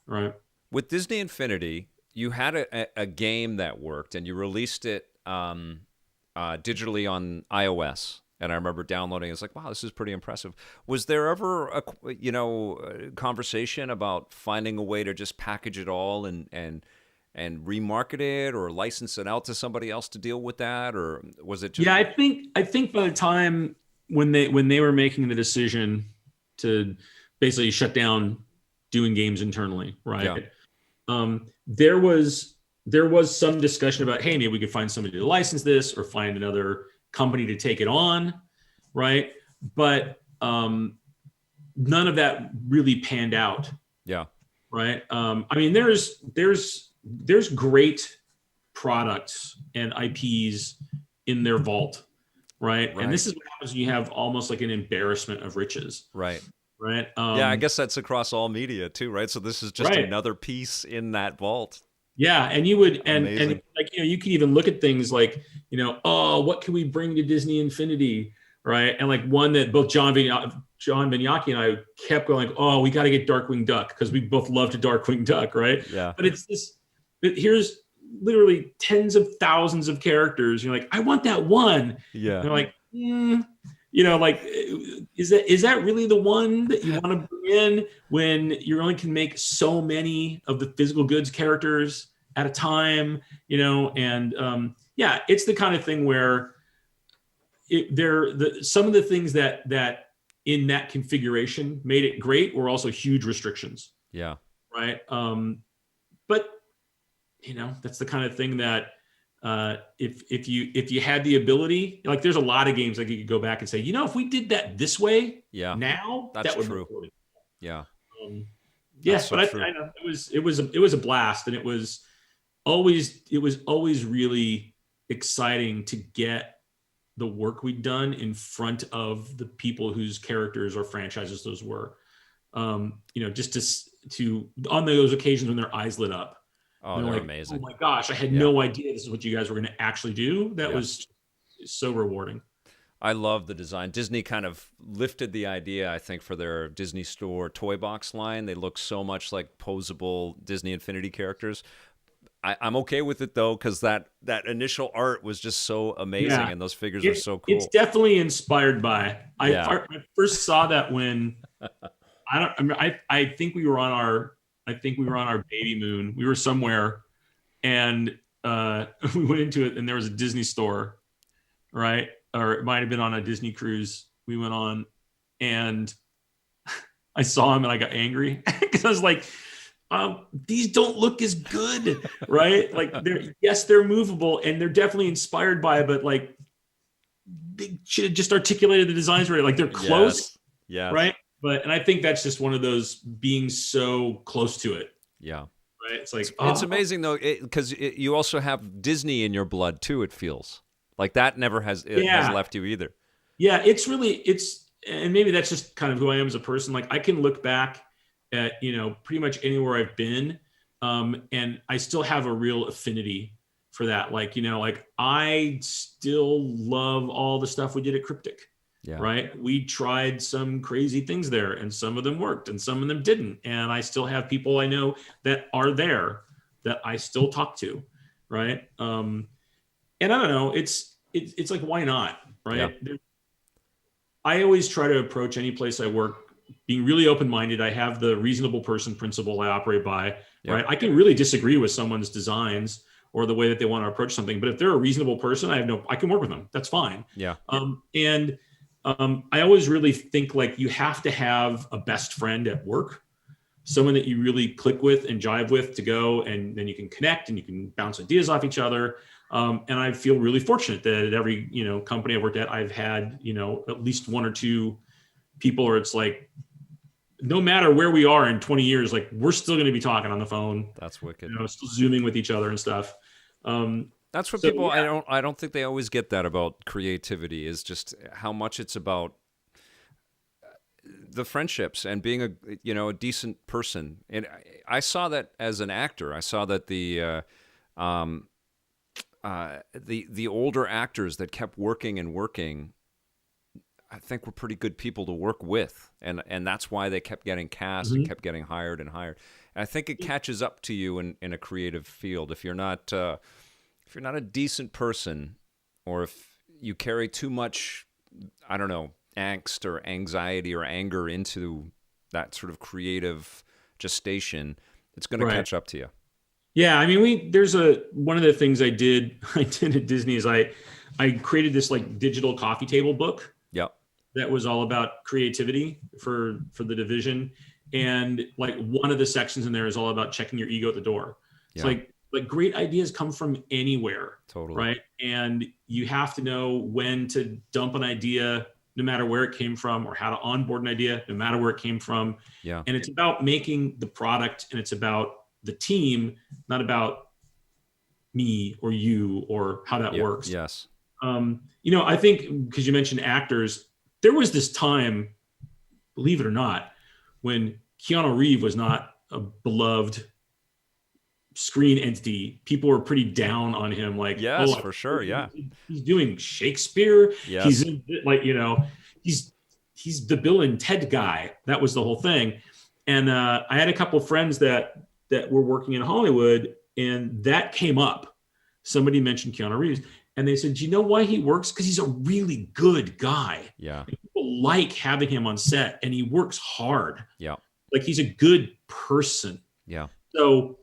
right? With Disney Infinity, you had a game that worked, and you released it digitally on iOS. And I remember downloading. It's like, wow, this is pretty impressive. Was there ever a conversation about finding a way to just package it all and remarket it or license it out to somebody else to deal with that, or was it just? Yeah, I think by the time when they were making the decision to basically shut down doing games internally, right? Yeah. There was some discussion about, hey, maybe we could find somebody to license this or find another company to take it on, right? But none of that really panned out, Yeah. right? I mean, there's great products and IPs in their vault, right? And this is what happens when you have almost like an embarrassment of riches, Right. right? Yeah, I guess that's across all media too, right? So this is just Right. another piece in that vault. Yeah, and you would and Amazing. like you can even look at things like oh, what can we bring to Disney Infinity, right? And like one that both John Vignacchi and I kept going like, oh, we got to get Darkwing Duck because we both loved Darkwing Duck, right? Yeah. But it's this. But here's literally tens of thousands of characters. You're like, I want that one. Yeah. And they're like, like, is that really the one that you want to bring in when you only can make so many of the physical goods characters at a time, and yeah, it's the kind of thing where some of the things that in that configuration made it great were also huge restrictions. Yeah. Right. But that's the kind of thing that if you had the ability, like there's a lot of games like you could go back and say, if we did that this way, now that's that would true. be really cool. Yeah. Yes, but I know it was a blast, and it was always really exciting to get the work we'd done in front of the people whose characters or franchises those were. Just to on those occasions when their eyes lit up. Oh, they're like, amazing. Oh my gosh, I had no idea this is what you guys were going to actually do. That was so rewarding. I love the design. Disney kind of lifted the idea, I think, for their Disney Store toy box line. They look so much like posable Disney Infinity characters. I'm okay with it, though, because that initial art was just so amazing, and those figures are so cool. It's definitely inspired by. I first saw that when I think we were on our baby moon. We were somewhere, and we went into it, and there was a Disney store, right? Or it might have been on a Disney cruise we went on, and I saw him and I got angry because I was like, these don't look as good, right? Like they're movable and they're definitely inspired by it, but like they should have just articulated the designs right. Like they're close, right? And I think that's just one of those being so close to it. Yeah. Right. It's like, it's amazing though, because you also have Disney in your blood too. It feels like that never has left you either. Yeah. And maybe that's just kind of who I am as a person. Like I can look back at, pretty much anywhere I've been. And I still have a real affinity for that. Like, I still love all the stuff we did at Cryptic. Yeah. Right. We tried some crazy things there and some of them worked and some of them didn't. And I still have people I know that are there that I still talk to. Right. And I don't know, it's like, why not? Right. Yeah. I always try to approach any place I work being really open-minded. I have the reasonable person principle I operate by. Yeah. Right. I can really disagree with someone's designs or the way that they want to approach something, but if they're a reasonable person, I can work with them. That's fine. Yeah. I always really think like you have to have a best friend at work, someone that you really click with and jive with to go, and then you can connect and you can bounce ideas off each other. And I feel really fortunate that at every, company I've worked at, I've had, at least one or two people where it's like, no matter where we are in 20 years, like we're still going to be talking on the phone. That's wicked. Still zooming with each other and stuff. That's what people. Yeah. I don't think they always get that about creativity. Is just how much it's about the friendships and being a decent person. And I saw that as an actor. I saw that the older actors that kept working and working. I think were pretty good people to work with, and that's why they kept getting cast and kept getting hired and hired. And I think it catches up to you in a creative field if you're not a decent person, or if you carry too much, I don't know, angst or anxiety or anger into that sort of creative gestation, it's going to catch up to you. Yeah, I mean, there's one of the things I did at Disney is I created this like digital coffee table book. Yep. That was all about creativity for the division, and like one of the sections in there is all about checking your ego at the door. It's like great ideas come from anywhere. Totally. Right, and you have to know when to dump an idea, no matter where it came from, or how to onboard an idea, no matter where it came from. Yeah. And it's about making the product, and it's about the team, not about me or you or how that works. Yes. I think because you mentioned actors, there was this time, believe it or not, when Keanu Reeves was not a beloved screen entity. People were pretty down on him. Like, yes, for sure. Yeah. He's doing Shakespeare. Yes. He's like, he's the Bill and Ted guy. That was the whole thing. And I had a couple of friends that were working in Hollywood, and that came up. Somebody mentioned Keanu Reeves, and they said, do you know why he works? Because he's a really good guy. Yeah. And people like having him on set, and he works hard. Yeah. Like, he's a good person. Yeah. So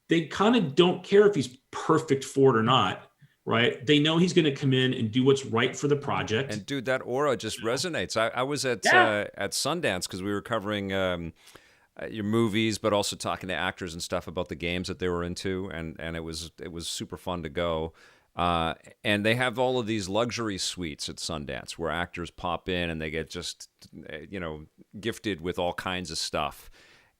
they kind of don't care if he's perfect for it or not. Right. They know he's going to come in and do what's right for the project. And dude, that aura just resonates. I was at Sundance because we were covering your movies, but also talking to actors and stuff about the games that they were into, and it was super fun to go. And they have all of these luxury suites at Sundance where actors pop in and they get just gifted with all kinds of stuff.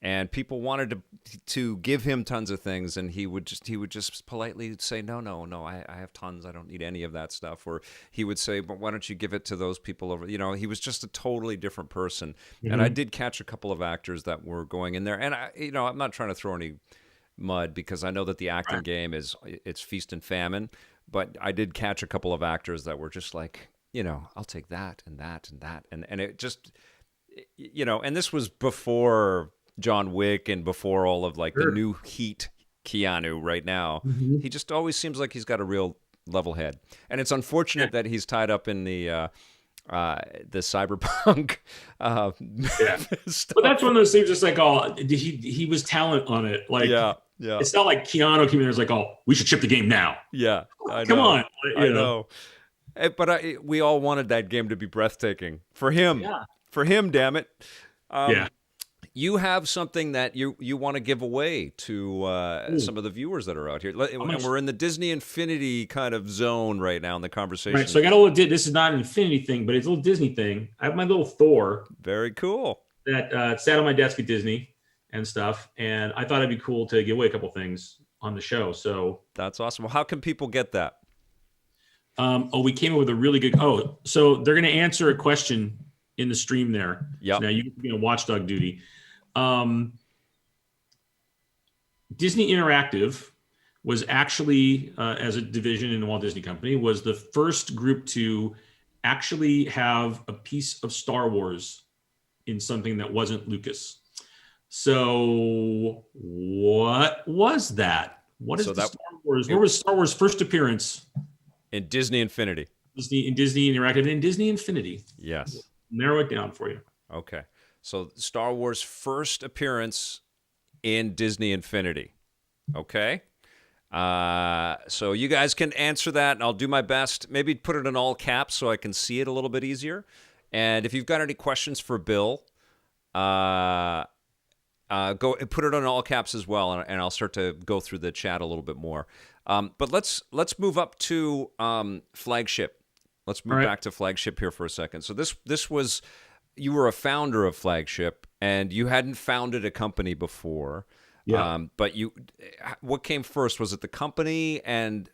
And people wanted to give him tons of things, and he would just politely say, no, I have tons. I don't need any of that stuff. Or he would say, but why don't you give it to those people over? He was just a totally different person. Mm-hmm. And I did catch a couple of actors that were going in there, and I'm not trying to throw any mud because I know that the acting game it's feast and famine. But I did catch a couple of actors that were just like, I'll take that and that and that, and it just, and this was before John Wick and before all of like the new heat Keanu right now. Mm-hmm. He just always seems like he's got a real level head, and it's unfortunate that he's tied up in the cyberpunk stuff. But that's one of those things. It's like, he was talent on it. Like, yeah. It's not like Keanu came in and was like, we should ship the game now. Yeah, come on. I know. But we all wanted that game to be breathtaking for him. Yeah. For him, damn it. You have something that you want to give away to some of the viewers that are out here. And we're in the Disney Infinity kind of zone right now in the conversation. Right, so I got a little, this is not an Infinity thing, but it's a little Disney thing. I have my little Thor. Very cool. That sat on my desk at Disney and stuff. And I thought it'd be cool to give away a couple things on the show. So that's awesome. Well, how can people get that? We came up with a really good, so they're going to answer a question in the stream there. Yeah. So now you can be on watchdog duty. Disney Interactive was actually, as a division in the Walt Disney Company, was the first group to actually have a piece of Star Wars in something that wasn't Lucas. So what was that? What is Star Wars? Where was Star Wars' first appearance? In Disney Infinity. In Disney Interactive, and in Disney Infinity. Yes. We'll narrow it down for you. Okay. So Star Wars' first appearance in Disney Infinity. Okay. So you guys can answer that, and I'll do my best. Maybe put it in all caps so I can see it a little bit easier. And if you've got any questions for Bill, go put it on all caps as well, and I'll start to go through the chat a little bit more. But let's move up to Flagship. Let's move back to Flagship here for a second. So this was, you were a founder of Flagship, and you hadn't founded a company before. Yeah. But what came first? Was it the company, and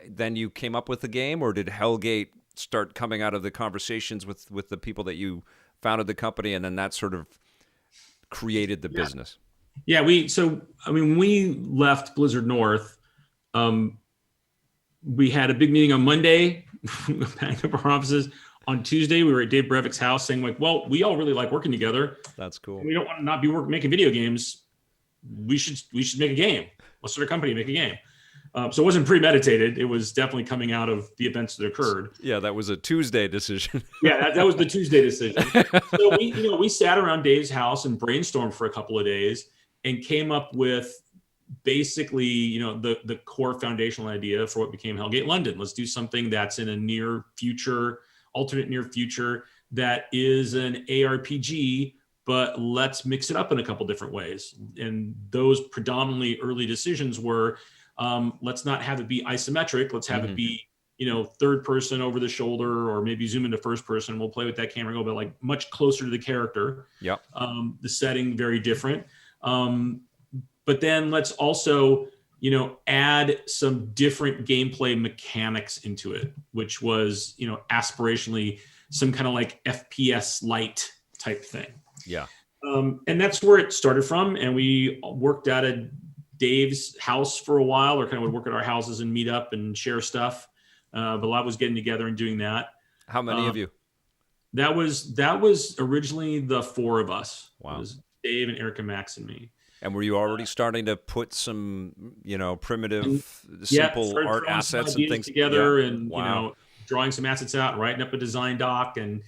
then you came up with the game, or did Hellgate start coming out of the conversations with the people that you founded the company, and then that sort of created the business? Yeah, when we left Blizzard North, we had a big meeting on Monday, packed up our offices. on Tuesday, we were at Dave Brevik's house saying like, well, we all really like working together. That's cool. We don't want to not be making video games. We should make a game. Let's start a company, make a game. So it wasn't premeditated. It was definitely coming out of the events that occurred. Yeah, that was a Tuesday decision. Yeah, that was the Tuesday decision. So we sat around Dave's house and brainstormed for a couple of days and came up with basically, the core foundational idea for what became Hellgate London. Let's do something that's in a alternate near future that is an ARPG, but let's mix it up in a couple different ways. And those predominantly early decisions were, let's not have it be isometric. Let's have it be, third person over the shoulder, or maybe zoom into first person. We'll play with that camera angle, but like much closer to the character. Yep. The setting very different. But then let's also, add some different gameplay mechanics into it, which was, aspirationally some kind of like FPS light type thing. Yeah. And that's where it started from. And we worked out at Dave's house for a while, or kind of would work at our houses and meet up and share stuff. But a lot was getting together and doing that. How many of you? That was originally the four of us. Wow. It was Dave and Erica, Max, and me. And were you already starting to put some, primitive, simple art assets and things together, and drawing some assets out, writing up a design doc, and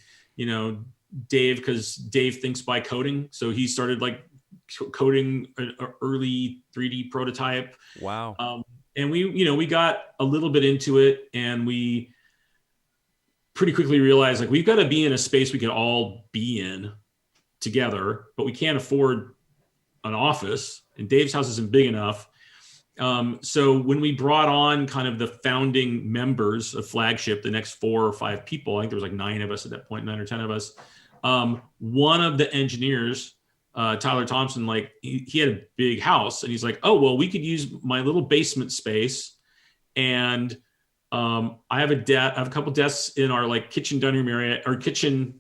Dave, because Dave thinks by coding, so he started like coding an early 3D prototype. Wow. And we got a little bit into it, and we pretty quickly realized like we've got to be in a space we can all be in together, but we can't afford an office, and Dave's house isn't big enough. So when we brought on kind of the founding members of Flagship, the next 4 or 5 people, I think there was like 9 of us at that point, 9 or 10 of us. One of the engineers, Tyler Thompson, like he had a big house, and he's like, oh, well, we could use my little basement space. And I have a couple desks in our like kitchen dining room area, or kitchen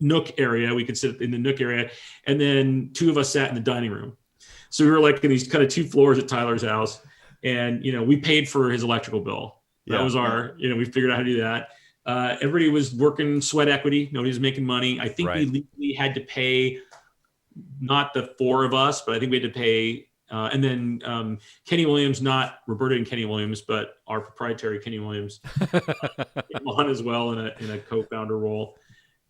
nook area. We could sit in the nook area, and then 2 of us sat in the dining room. So we were like in these kind of 2 floors at Tyler's house, and we paid for his electrical bill. That was our, we figured out how to do that. Everybody was working sweat equity. Nobody was making money. I think we legally had to pay, not the 4 of us, but I think we had to pay. And then Kenny Williams, not Roberta and Kenny Williams, but our proprietary Kenny Williams, came on as well in a co-founder role.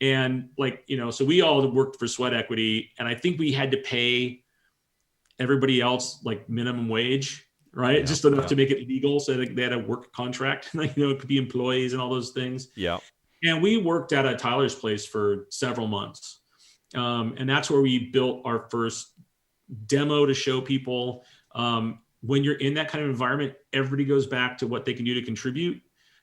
And like, so we all worked for sweat equity, and I think we had to pay everybody else like minimum wage, right? Yeah, just enough to make it legal. So they had a work contract, it could be employees and all those things. Yeah. And we worked at Tyler's place for several months. And that's where we built our first demo to show people. When you're in that kind of environment, everybody goes back to what they can do to contribute,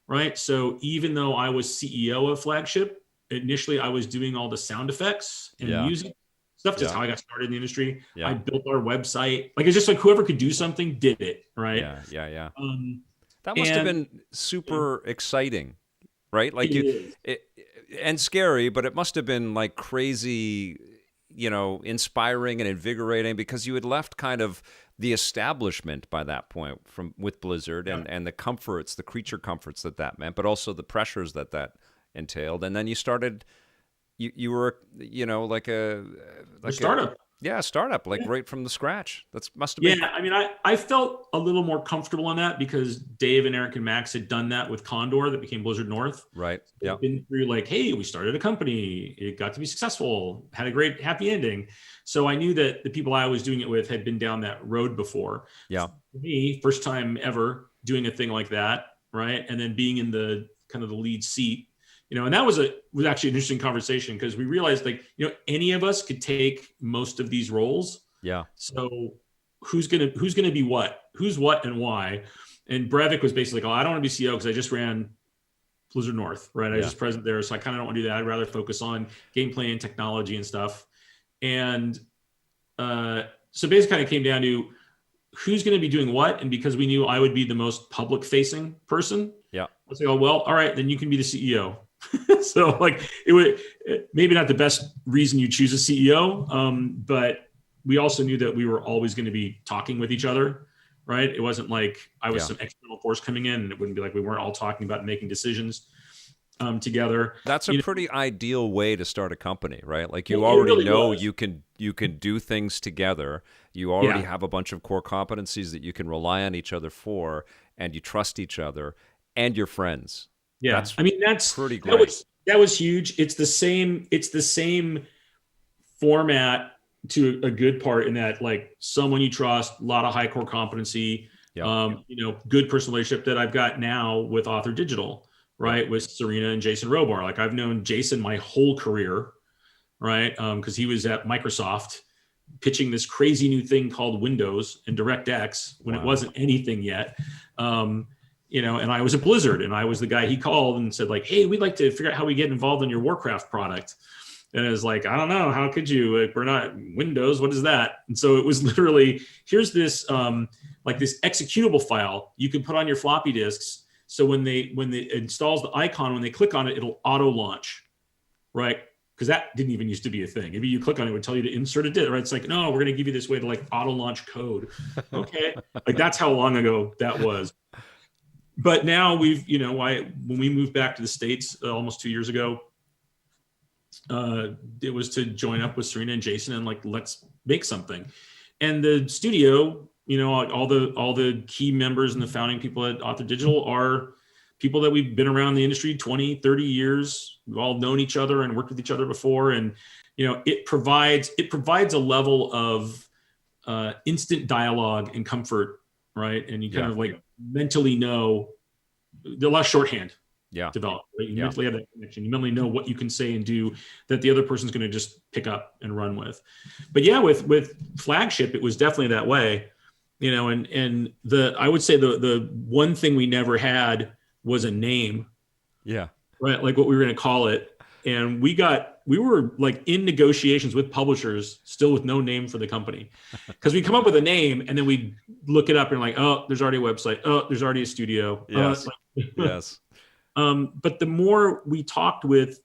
right? So even though I was CEO of Flagship, initially I was doing all the sound effects and music stuff. Just how I got started in the industry. I built our website. Like, it's just like whoever could do something did it, right? Yeah. That must have been super exciting, right? Like and scary, but it must have been like crazy, inspiring and invigorating, because you had left kind of the establishment by that point with Blizzard and the comforts, the creature comforts that meant, but also the pressures that entailed. And then you started, you were, like a startup. Startup, like right from the scratch. That must have been. Yeah, I mean, I felt a little more comfortable on that because Dave and Eric and Max had done that with Condor that became Blizzard North. Right. Yeah. Been through like, hey, we started a company. It got to be successful. Had a great happy ending. So I knew that the people I was doing it with had been down that road before. Yeah. For me, first time ever doing a thing like that, right? And then being in the kind of the lead seat. And that was actually an interesting conversation, because we realized like, any of us could take most of these roles. Yeah. So who's gonna be what? Who's what and why? And Brevik was basically like, oh, I don't want to be CEO because I just ran Blizzard North, right? I was just present there, so I kind of don't want to do that. I'd rather focus on gameplay and technology and stuff. And so basically kind of came down to who's going to be doing what. And because we knew I would be the most public facing person, I was like, oh, well, all right, then you can be the CEO. So like it would maybe not the best reason you choose a CEO, but we also knew that we were always going to be talking with each other, right? It wasn't like I was some external force coming in, and it wouldn't be like we weren't all talking about making decisions. together. That's a pretty ideal way to start a company, right? Like you It already really know was. you can do things together. You already have a bunch of core competencies that you can rely on each other for, and you trust each other and your friends. Yeah. That's I mean, pretty great. that was huge. It's the same format to a good part in that, like, someone you trust, a lot of high core competency, Yeah. good personal relationship that I've got now with Author Digital, right? Yep. With Serena and Jason Robar. Like, I've known Jason my whole career, right? Because he was at Microsoft pitching this crazy new thing called Windows and DirectX when it wasn't anything yet. And I was at Blizzard, and I was the guy he called and said, like, hey, we'd like to figure out how we get involved in your Warcraft product. And it was like, I don't know, how could you? Like, we're not Windows. What is that? And so it was literally, here's this this executable file you can put on your floppy disks. So when it installs the icon, when they click on it, it'll auto launch, right? Because that didn't even used to be a thing. Maybe you click on it, it would tell you to insert a disk, right? It's like, no, we're going to give you this way to like auto launch code. Okay. Like, that's how long ago that was. But now when we moved back to the States almost 2 years ago, it was to join up with Serena and Jason and like, let's make something. And the studio, all the key members and the founding people at Author Digital are people that we've been around the industry 20, 30 years. We've all known each other and worked with each other before. And, it provides a level of instant dialogue and comfort, right? And you kind of like mentally know the less shorthand develop, right? You mentally have that connection. You mentally know what you can say and do that the other person's going to just pick up and run with. But yeah, with Flagship, it was definitely that way, and I would say the one thing we never had was a name. Yeah. Right. Like what we were going to call it. And we were like in negotiations with publishers still with no name for the company, because we come up with a name and then we look it up and like, oh, there's already a website. Oh, there's already a studio. Yes. Yes. But the more we talked with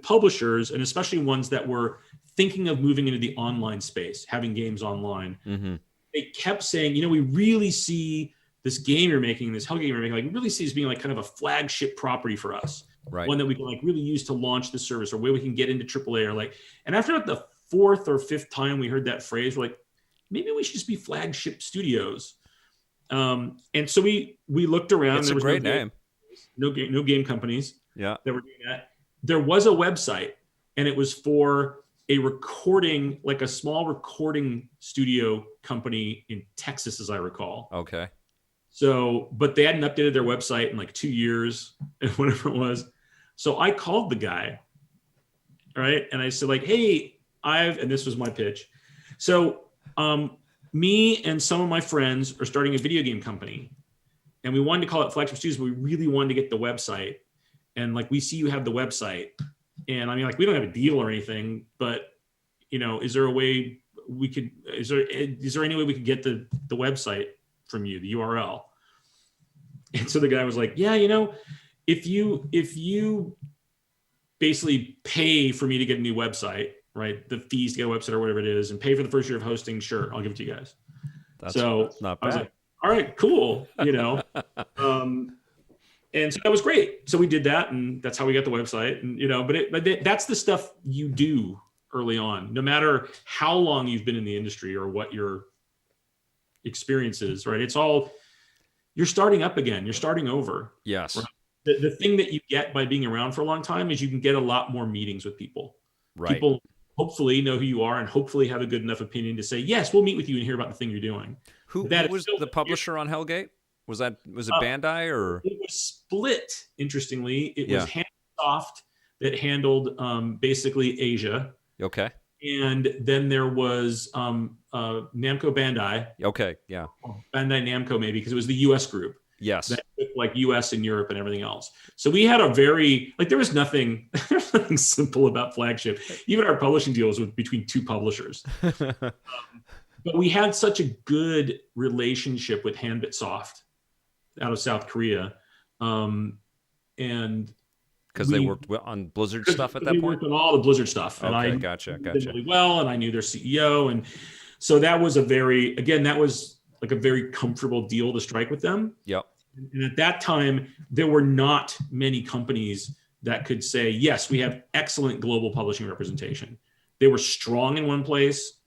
publishers, and especially ones that were thinking of moving into the online space, having games online, they kept saying, we really see this game you're making, this Hellgate you're making, like, we really see as being like kind of a flagship property for us. Right. One that we can like really use to launch the service, or where we can get into AAA, or like, and after the fourth or fifth time we heard that phrase, we're like, maybe we should just be Flagship Studios. And so we looked around. It's a great name. No game companies that were doing that. There was a website, and it was for a recording, like a small recording studio company in Texas, as I recall. Okay. So, but they hadn't updated their website in like 2 years, whatever it was. So I called the guy, right? And I said, like, hey, and this was my pitch. So me and some of my friends are starting a video game company, and we wanted to call it Flagship Studios, but we really wanted to get the website. And like, we see you have the website, and I mean, like, we don't have a deal or anything, but is there a way we could, is there any way we could get the website from you, the URL? And so the guy was like, yeah, if you basically pay for me to get a new website, right, the fees to get a website or whatever it is, and pay for the first year of hosting, sure, I'll give it to you guys. That's not bad. I was like, all right, cool. And so that was great. So we did that, and that's how we got the website. And but that's the stuff you do early on, no matter how long you've been in the industry or what your experience is, right? It's all, you're starting up again. You're starting over. Yes. Right? The thing that you get by being around for a long time is you can get a lot more meetings with people. Right. People hopefully know who you are and hopefully have a good enough opinion to say, yes, we'll meet with you and hear about the thing you're doing. Who was the publisher on Hellgate? Was it Bandai or? It was split. Interestingly, it was Handsoft that handled basically Asia. Okay. And then there was Namco Bandai. Okay. Yeah. Bandai Namco, maybe, because it was the US group. Yes. That took like US and Europe and everything else. So we had a very, like, there was nothing simple about Flagship. Even our publishing deals was between two publishers. But we had such a good relationship with Handbitsoft out of South Korea. And because they worked on Blizzard stuff at that point? We worked on all the Blizzard stuff. And okay, I gotcha. did really well, and I knew their CEO. And so that was that was like a very comfortable deal to strike with them. Yep. And at that time, there were not many companies that could say, yes, we have excellent global publishing representation. They were strong in one place,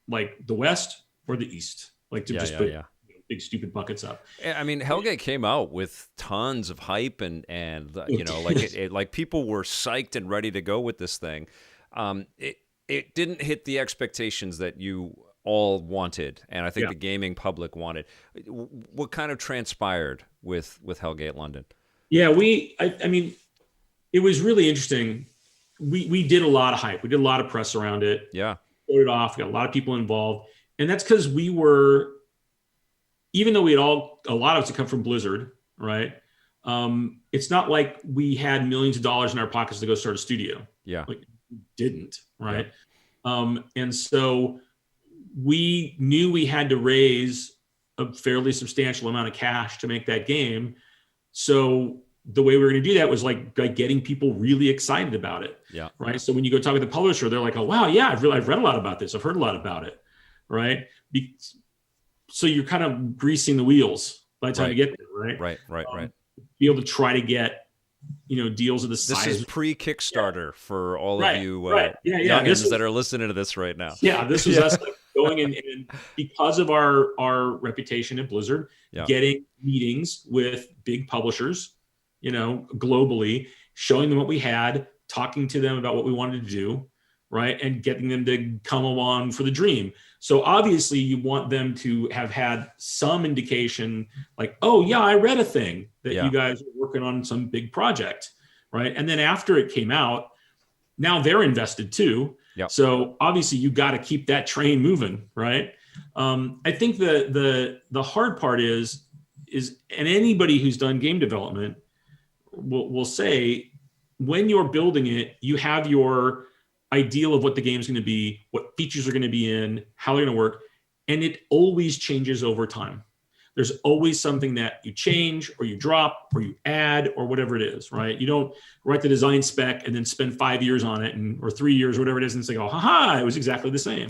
like the West or the East, like to put big stupid buckets up. I mean, Hellgate came out with tons of hype and like people were psyched and ready to go with this thing. It didn't hit the expectations that you all wanted, and I think the gaming public wanted. What kind of transpired with Hellgate London? Yeah, I mean, it was really interesting. We did a lot of hype. We did a lot of press around it. Yeah. Put it off. We got a lot of people involved. And that's because we were, even though we had a lot of us had come from Blizzard, right? It's not like we had millions of dollars in our pockets to go start a studio. Yeah. Like, we didn't, right? Yeah. And so we knew we had to raise a fairly substantial amount of cash to make that game. So the way we were going to do that was like getting people really excited about it. Yeah. Right. So when you go talk with the publisher, they're like, oh, wow, yeah, I've read a lot about this. I've heard a lot about it. Right. So you're kind of greasing the wheels by the time you get there. Right. Right. Be able to try to get, deals of the size. This is pre-Kickstarter for all of you youngins that are listening to this right now. Yeah. This was us like going in and because of our reputation at Blizzard, getting meetings with big publishers, globally, showing them what we had, talking to them about what we wanted to do, right? And getting them to come along for the dream. So obviously you want them to have had some indication like, oh yeah, I read a thing that you guys are working on some big project, right? And then after it came out, now they're invested too. Yep. So obviously you got to keep that train moving, right? I think the hard part is, and anybody who's done game development will say, when you're building it, you have your ideal of what the game's going to be, what features are going to be in, how they're going to work, and it always changes over time. There's always something that you change or you drop or you add or whatever it is, right? You don't write the design spec and then spend 5 years on it or 3 years or whatever it is and say, oh, haha, it was exactly the same.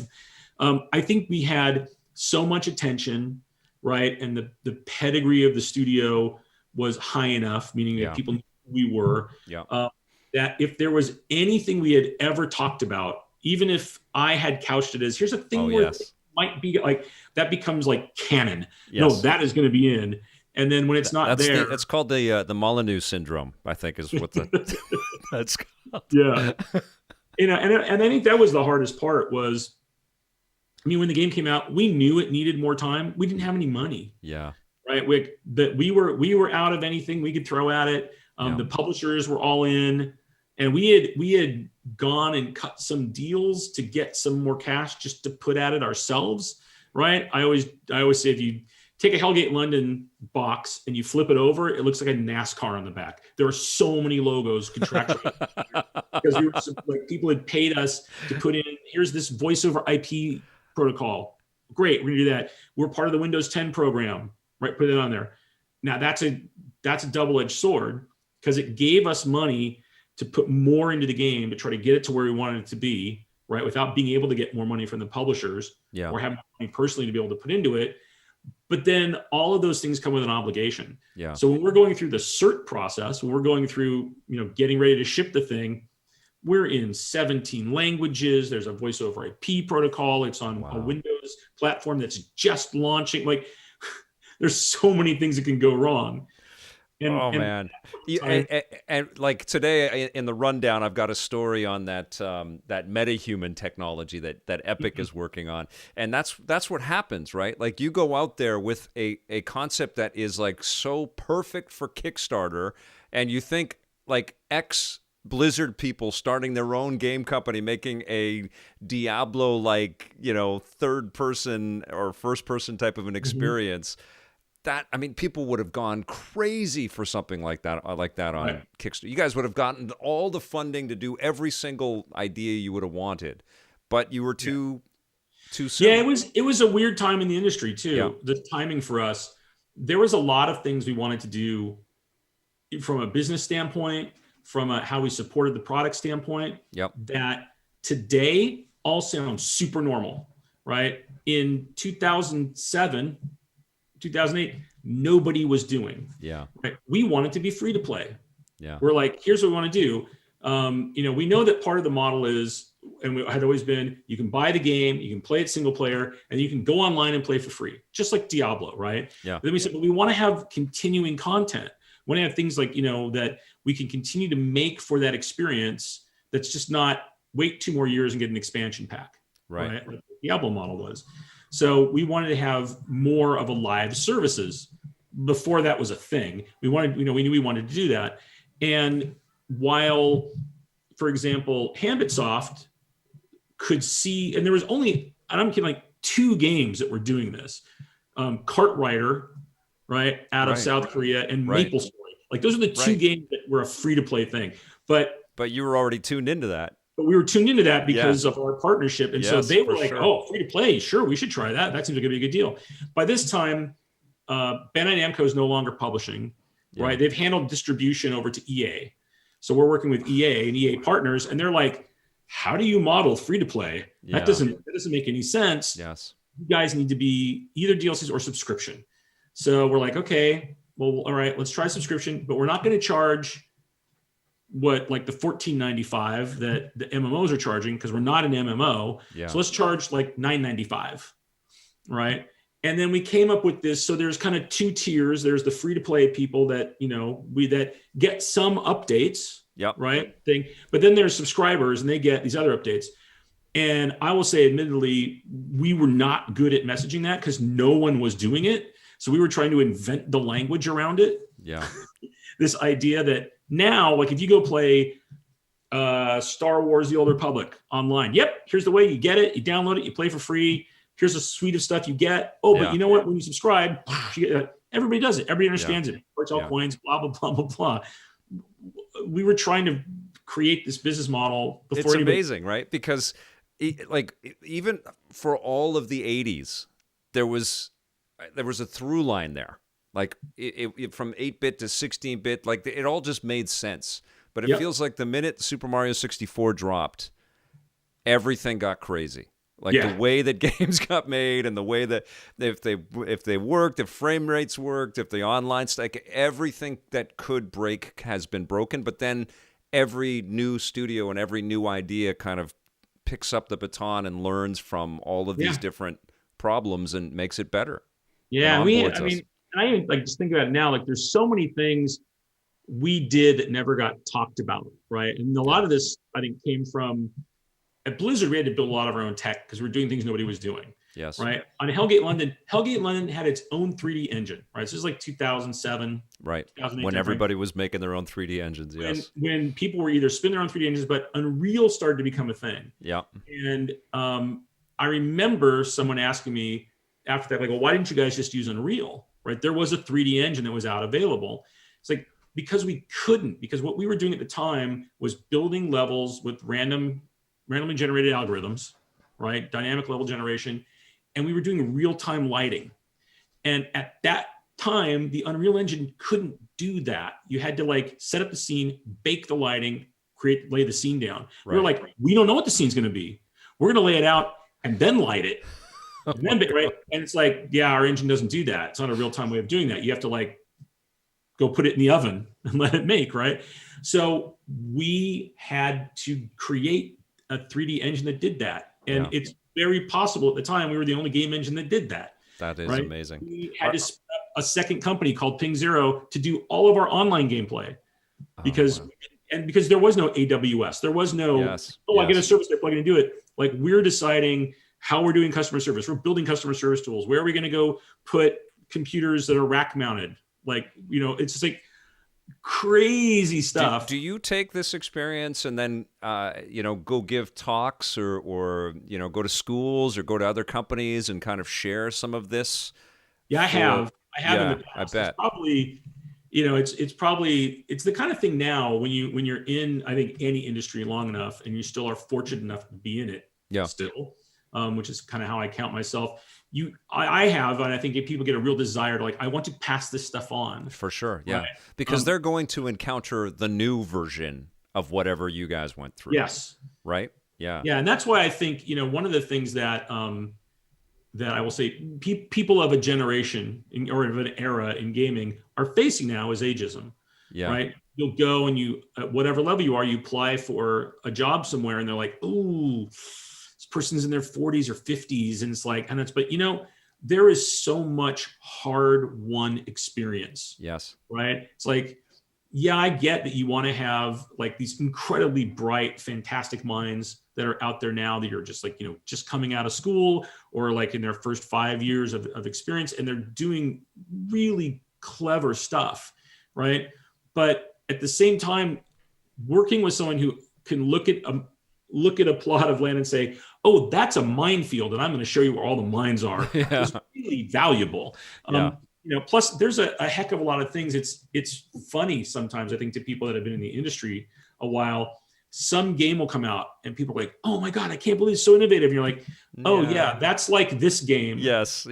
I think we had so much attention, right? And the pedigree of the studio was high enough, meaning that people knew who we were, that if there was anything we had ever talked about, even if I had couched it as, here's a thing where it might be like, that becomes like canon. Yes. No, that is going to be in. And then when it's not there. It's called the Molyneux syndrome, I think is what that's called. Yeah. And I think that was the hardest part was, when the game came out, we knew it needed more time. We didn't have any money. Yeah. Right. We were out of anything we could throw at it. The publishers were all in, and we had gone and cut some deals to get some more cash just to put at it ourselves. Right. I always say, if you take a Hellgate London box and you flip it over, it looks like a NASCAR on the back. There are so many logos contractually because people had paid us to put in, here's this voice over IP protocol. Great. We're going to do that. We're part of the Windows 10 program, right? Put it on there. Now that's a double-edged sword because it gave us money to put more into the game to try to get it to where we wanted it to be, right? Without being able to get more money from the publishers or having money personally to be able to put into it. But then all of those things come with an obligation. Yeah. So when we're going through the cert process, when we're going through, getting ready to ship the thing, we're in 17 languages. There's a voice over IP protocol. It's on a Windows platform that's just launching. Like, there's so many things that can go wrong. Man. And like today in the rundown, I've got a story on that metahuman technology that Epic is working on. And that's what happens, right? Like you go out there with a concept that is like so perfect for Kickstarter, and you think like Blizzard people starting their own game company, making a Diablo like, third person or first person type of an experience. People would have gone crazy for something like that on Kickstarter. You guys would have gotten all the funding to do every single idea you would have wanted, but you were too soon. Yeah, it was a weird time in the industry too. Yeah. The timing for us, there was a lot of things we wanted to do from a business standpoint, from how we supported the product standpoint, that today all sounds super normal, right? In 2007, 2008, nobody was doing. Yeah. Right? We wanted to be free to play. Yeah. We're like, here's what we want to do. We know that part of the model is, and it had always been, you can buy the game, you can play it single player, and you can go online and play for free, just like Diablo, right? Yeah. But then we said, but we want to have continuing content. We want to have things like, that we can continue to make for that experience. That's just not wait 2 more years and get an expansion pack, right? Like the Diablo model was. So we wanted to have more of a live services. Before that was a thing, we knew we wanted to do that. And while, for example, Hambitsoft could see, and there was only, and I'm kidding, like 2 games that were doing this. Cartwriter, right, out of South Korea, and Maple Story. Like those are the 2 games that were a free-to-play thing. But you were already tuned into that. But we were tuned into that because of our partnership. And so they were like, oh, free-to-play, sure, we should try that. That seems like it'd be a good deal. By this time, Bandai Namco is no longer publishing, right? They've handled distribution over to EA. So we're working with EA and EA partners, and they're like, how do you model free-to-play? That doesn't make any sense. Yes. You guys need to be either DLCs or subscription. So we're like, okay, well, all right, let's try subscription, but we're not going to charge like the $14.95 that the MMOs are charging, because we're not an MMO. So let's charge like $9.95, right? And then we came up with this. So there's kind of 2 tiers. There's the free-to-play people that that get some updates, right? But then there's subscribers, and they get these other updates. And I will say, admittedly, we were not good at messaging that because no one was doing it. So we were trying to invent the language around it. Yeah. This idea that now, like if you go play Star Wars: The Old Republic online, here's the way you get it. You download it, you play for free. Here's a suite of stuff you get. Oh, but you know what? When you subscribe, everybody does it. Everybody understands it. Works all coins, blah, blah, blah, blah, blah. We were trying to create this business model before. It's amazing, right? Because even for all of the 80s, there was a through line there. Like it from 8-bit to 16-bit, like it all just made sense. But it feels like the minute Super Mario 64 dropped, everything got crazy. Like the way that games got made, and the way that if they worked, if frame rates worked, if the online like everything that could break has been broken. But then every new studio and every new idea kind of picks up the baton and learns from all of these different problems and makes it better. Yeah, I even like just think about it now. Like there's so many things we did that never got talked about, right? And a lot of this, I think, came from at Blizzard. We had to build a lot of our own tech because we were doing things nobody was doing. Yes. Right. On Hellgate London had its own 3D engine. Right. This is like 2007. Right. When everybody was making their own 3D engines. Yes. When people were either spinning their own 3D engines, but Unreal started to become a thing. Yeah. And I remember someone asking me after that, like, well, why didn't you guys just use Unreal? Right. There was a 3D engine that was out available. It's like, because we couldn't, because what we were doing at the time was building levels with randomly generated algorithms, right? Dynamic level generation. And we were doing real-time lighting. And at that time, the Unreal Engine couldn't do that. You had to like set up the scene, bake the lighting, lay the scene down. Right. We were like, we don't know what the scene's going to be. We're going to lay it out and then light it. And then, right? And it's like, our engine doesn't do that. It's not a real-time way of doing that. You have to like go put it in the oven and let it make, right? So we had to create a 3D engine that did that. And it's very possible at the time we were the only game engine that did that. That is amazing. We had to set up a second company called Ping Zero to do all of our online gameplay because there was no AWS. There was no, I get a service, I plug in and do it. Like we're deciding how we're doing customer service. We're building customer service tools. Where are we going to go put computers that are rack mounted? Like, it's just like crazy stuff. Do you take this experience and then, go give talks or go to schools or go to other companies and kind of share some of this? Yeah, I have in the past. I bet. It's probably, it's the kind of thing now when you're in, I think, any industry long enough and you still are fortunate enough to be in it still, which is kind of how I count myself. I have, and I think if people get a real desire to like, I want to pass this stuff on. For sure, yeah. Right. Because they're going to encounter the new version of whatever you guys went through. Yes. Right? Yeah. Yeah, and that's why I think, one of the things that that I will say people of a generation or of an era in gaming are facing now is ageism. Yeah. Right? you'll go and you, at whatever level you are, you apply for a job somewhere, and they're like, "Ooh, this person's in their 40s or 50s," and it's like, and it's, but there is so much hard-won experience. Yes. Right? It's like, yeah, I get that you want to have like these incredibly bright, fantastic minds that are out there now that are just like, just coming out of school or like in their first 5 years of experience, and they're doing really clever stuff, right? But at the same time, working with someone who can look at a plot of land and say, "Oh, that's a minefield, and I'm going to show you where all the mines are," Yeah. is really valuable. Yeah. Plus there's a heck of a lot of things. It's funny sometimes, I think, to people that have been in the industry a while. Some game will come out and people are like, "Oh my God, I can't believe it's so innovative." And you're like, "Oh yeah, that's like this game." Yes.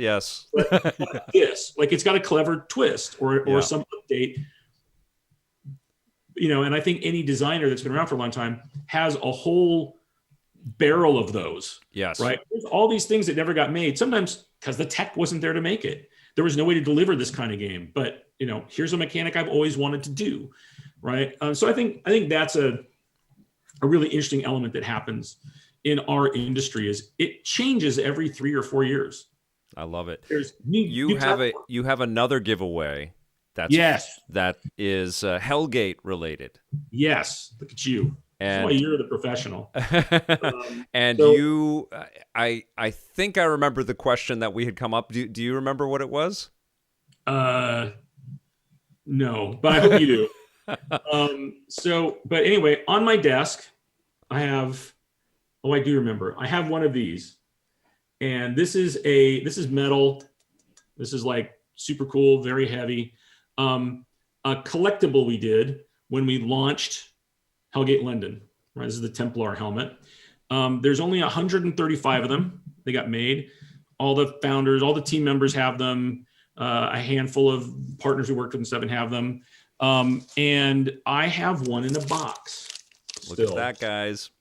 But this, like, it's got a clever twist or some update. And I think any designer that's been around for a long time has a whole barrel of those. Yes. Right. There's all these things that never got made, sometimes because the tech wasn't there to make it. There was no way to deliver this kind of game, but here's a mechanic I've always wanted to do, right? So I think that's a really interesting element that happens in our industry. Is it changes every 3 or 4 years. I love it. There's you have another giveaway that is Hellgate related. Yes, look at you. And that's why you're the professional. And I think I remember the question that we had come up. Do you remember what it was? No, but I hope you do. But anyway, on my desk, I have. Oh, I do remember. I have one of these, and this is metal. This is like super cool, very heavy. A collectible we did when we launched Hellgate London, right? This is the Templar helmet. There's only 135 of them. They got made. All the founders, all the team members have them. A handful of partners who worked with and stuff have them. And I have one in a box. Look at that, guys.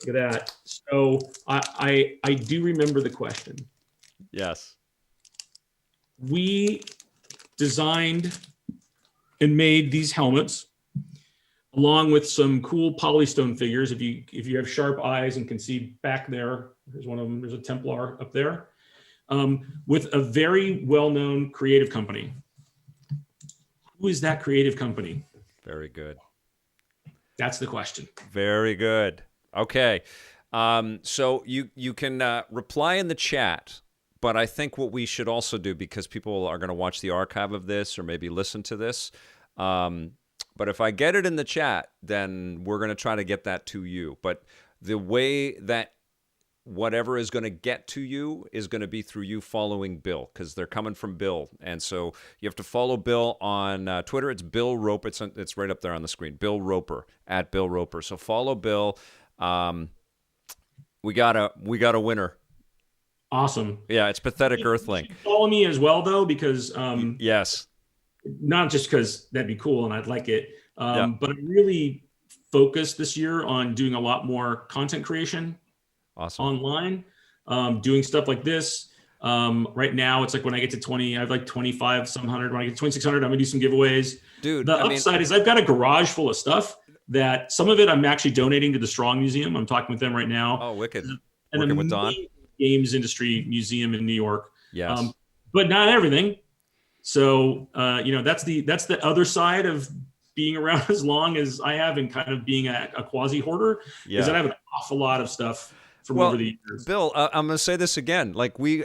Look at that. So I do remember the question. Yes. We designed and made these helmets along with some cool polystone figures. If you have sharp eyes and can see back there, there's one of them. There's a Templar up there, with a very well-known creative company. Who is that creative company? Very good. That's the question. Very good. Okay. So you can reply in the chat, but I think what we should also do, because people are going to watch the archive of this or maybe listen to this, but if I get it in the chat, then we're going to try to get that to you. But the way that whatever is going to get to you is going to be through you following Bill, because they're coming from Bill. And so you have to follow Bill on Twitter. It's Bill Roper. It's right up there on the screen. Bill Roper, at Bill Roper. So follow Bill. We got a winner. Awesome. Yeah, it's Pathetic Earthling. Follow me as well, though, because yes, not just because that'd be cool and I'd like it, but I really focused this year on doing a lot more content creation. Awesome. Online, doing stuff like this. Right now, it's like when I get to 20, I have like 25, some hundred. When I get to 2,600, I'm gonna do some giveaways. Dude, the upside is I've got a garage full of stuff that some of it I'm actually donating to the Strong Museum. I'm talking with them right now. Oh, wicked. And working with Don. Games industry museum in New York. Yes. But not everything. So, that's the other side of being around as long as I have and kind of being a quasi hoarder, is that I have an awful lot of stuff from over the years. Bill, I'm going to say this again. Like we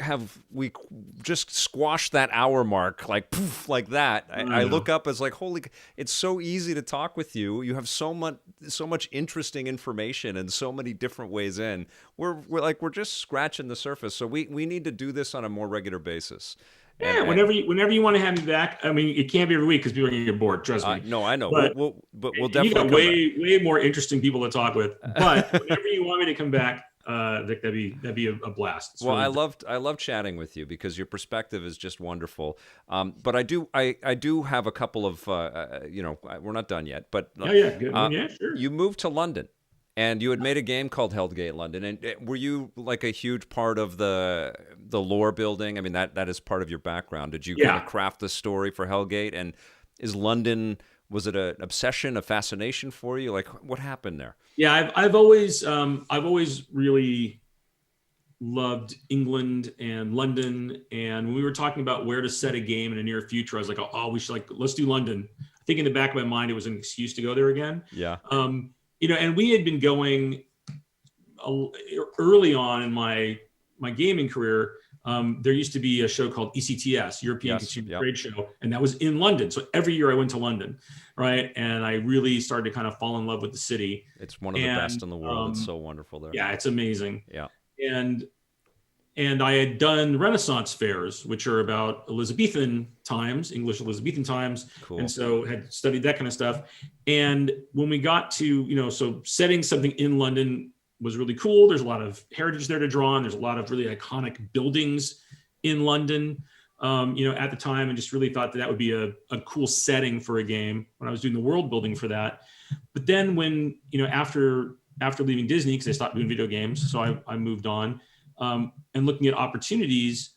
just squashed that hour mark, like poof, like that. I look up as like, holy, it's so easy to talk with you. You have so much interesting information and so many different ways in. We're just scratching the surface. So we need to do this on a more regular basis. Yeah, whenever you want to have me back. I mean, it can't be every week because people are going to get bored. Trust me. No, I know. But we'll definitely. You got way more interesting people to talk with. But whenever you want me to come back, Vic, that'd be a blast. It's well, really I love chatting with you because your perspective is just wonderful. But I do have a couple of we're not done yet. But good. Sure. You moved to London. And you had made a game called Hellgate London, and were you like a huge part of the lore building? I mean, that is part of your background. Did you kind of craft the story for Hellgate? And is London Was it an obsession, a fascination for you? Like, what happened there? Yeah, I've always really loved England and London. And when we were talking about where to set a game in the near future, I was like, oh, we should let's do London. I think in the back of my mind, it was an excuse to go there again. Yeah. And we had been going early on in my gaming career. There used to be a show called ECTS, European Consumer Trade Show, and that was in London. So every year I went to London, right? And I really started to kind of fall in love with the city. It's one of the best in the world. It's so wonderful there. Yeah, it's amazing. Yeah. And I had done Renaissance fairs, which are about Elizabethan times, English Elizabethan times. Cool. And so had studied that kind of stuff. And when we got to, so setting something in London was really cool. There's a lot of heritage there to draw on. There's a lot of really iconic buildings in London, at the time, and just really thought that would be a cool setting for a game when I was doing the world building for that. But then when, after leaving Disney, because I stopped doing video games, so I moved on, and looking at opportunities,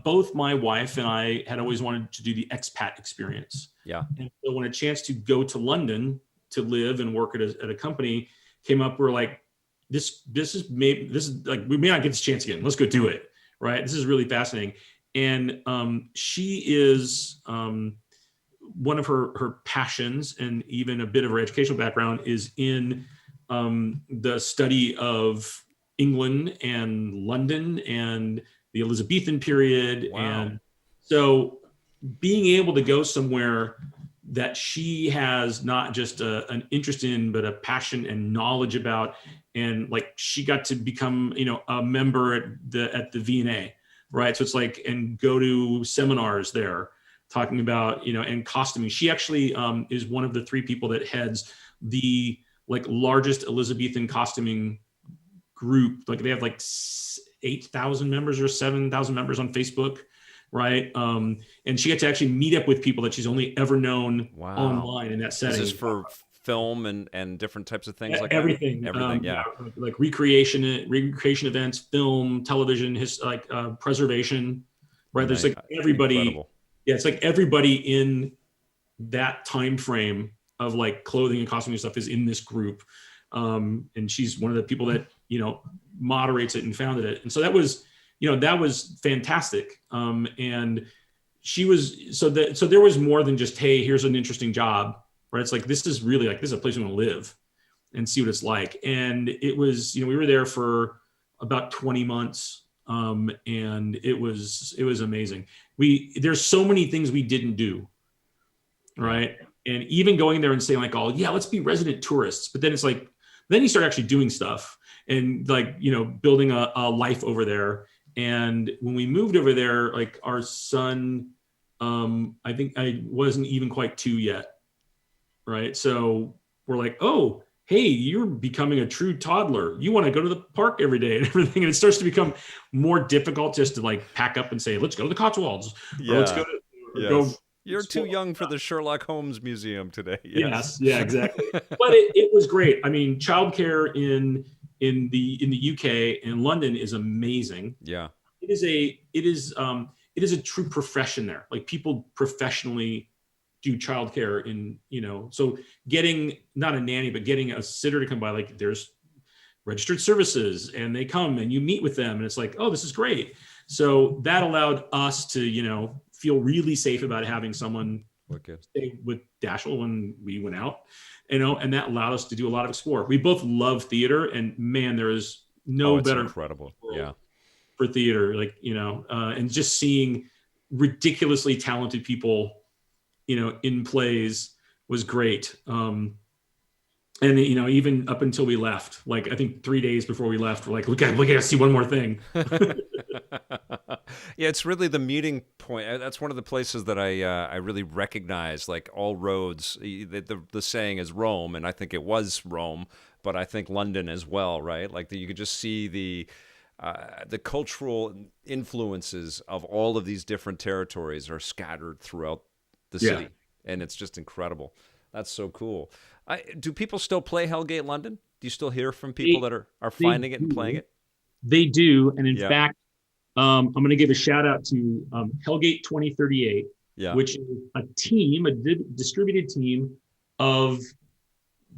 both my wife and I had always wanted to do the expat experience. Yeah. And so when a chance to go to London to live and work at a company came up, we're like, this is like, we may not get this chance again. Let's go do it. Right. This is really fascinating. And she is, one of her passions, and even a bit of her educational background, is in the study of England and London and the Elizabethan period. Wow. And so being able to go somewhere that she has not just an interest in, but a passion and knowledge about, and like she got to become, a member at the V&A, right? So it's like, and go to seminars there talking about, and costuming. She actually is one of the 3 people that heads the largest Elizabethan costuming group. Like they have 8,000 members or 7,000 members on Facebook, right? And she got to actually meet up with people that she's only ever known online in that setting. Is this for film and different types of things like everything? That? Everything, yeah. Like recreation events, film, television, preservation, right? There's everybody. Incredible. Yeah, it's like everybody in that time frame of clothing and costuming stuff is in this group. And she's one of the people that, moderates it and founded it. And so that was fantastic. And she was, so there was more than just, hey, here's an interesting job, right? It's like, this is a place we want to live and see what it's like. And it was, we were there for about 20 months. And it was amazing. There's so many things we didn't do, right? And even going there and saying let's be resident tourists. But then it's then you start actually doing stuff and building a life over there. And when we moved over there, our son, I think I wasn't even quite 2 yet. Right. So we're like, oh, hey, you're becoming a true toddler. You want to go to the park every day and everything. And it starts to become more difficult just to pack up and say, let's go to the Cotswolds. Yeah. Or let's go to, You're too young for the Sherlock Holmes Museum today. Yes. Yeah, exactly. But it was great. I mean, childcare in the UK and London is amazing. Yeah. It is a true profession there. People professionally do childcare so getting not a nanny, but getting a sitter to come by, there's registered services and they come and you meet with them and it's oh, this is great. So that allowed us to, feel really safe about having someone stay with Dashiell when we went out, and that allowed us to do a lot of explore. We both love theater, and man, there is no better incredible. Yeah. For theater, and just seeing ridiculously talented people, in plays was great. And even up until we left, I think 3 days before we left, we're we got to see one more thing. Yeah, it's really the meeting point. That's one of the places that I really recognize, all roads. The saying is Rome, and I think it was Rome, but I think London as well, right? You could just see the cultural influences of all of these different territories are scattered throughout the city, and it's just incredible. That's so cool. Do people still play Hellgate London? Do you still hear from people that are finding it and playing it? They do, and in fact, I'm going to give a shout out to Hellgate 2038, Yeah. which is a team, a distributed team of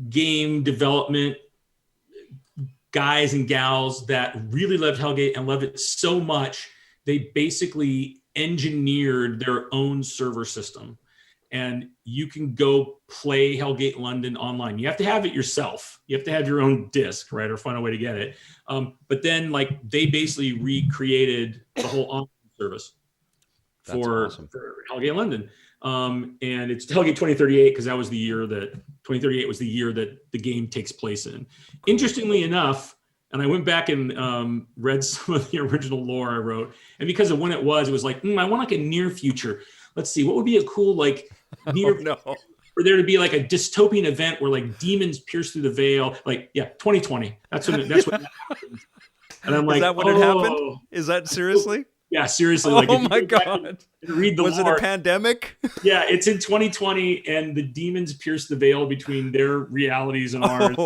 game development guys and gals that really loved Hellgate and loved it so much, they basically engineered their own server system. And you can go play Hellgate London online. You have to have it yourself. You have to have your own disc, right, or find a way to get it. But then, like, they basically recreated the whole online service for Hellgate London. And it's Hellgate 2038 because that was the year that 2038 was the year that the game takes place in. Interestingly enough, and I went back and read some of the original lore I wrote, and because of when it was like, I want like a near future. Let's see, what would be a cool like near for there to be like a dystopian event where like demons pierce through the veil, like 2020. That's what happened. And I'm like, is that when it happened? Is that seriously? Yeah, seriously. Oh my God. Read the was lore. it a pandemic? Yeah, it's in 2020, and the demons pierce the veil between their realities and ours,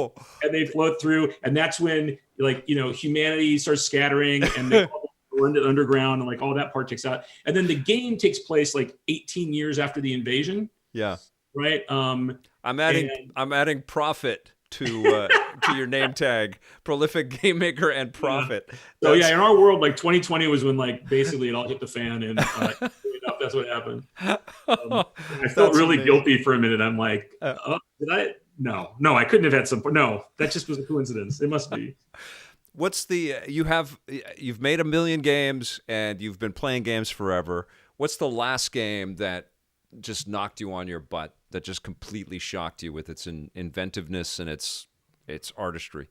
and they float through. And that's when, like, humanity starts scattering, and they go into the underground, and like all that part takes out. And then the game takes place like 18 years after the invasion. Yeah. Right. I'm adding profit to your name tag, prolific game maker and profit. So yeah, in our world, like 2020 was when like basically it all hit the fan, and that's what happened. I felt really guilty for a minute. I'm like, did I? No, I couldn't have had some. No, that just was a coincidence. It must be. What's the you've made 1 million games and you've been playing games forever. What's the last game that just knocked you on your butt, that just completely shocked you with its inventiveness and its artistry?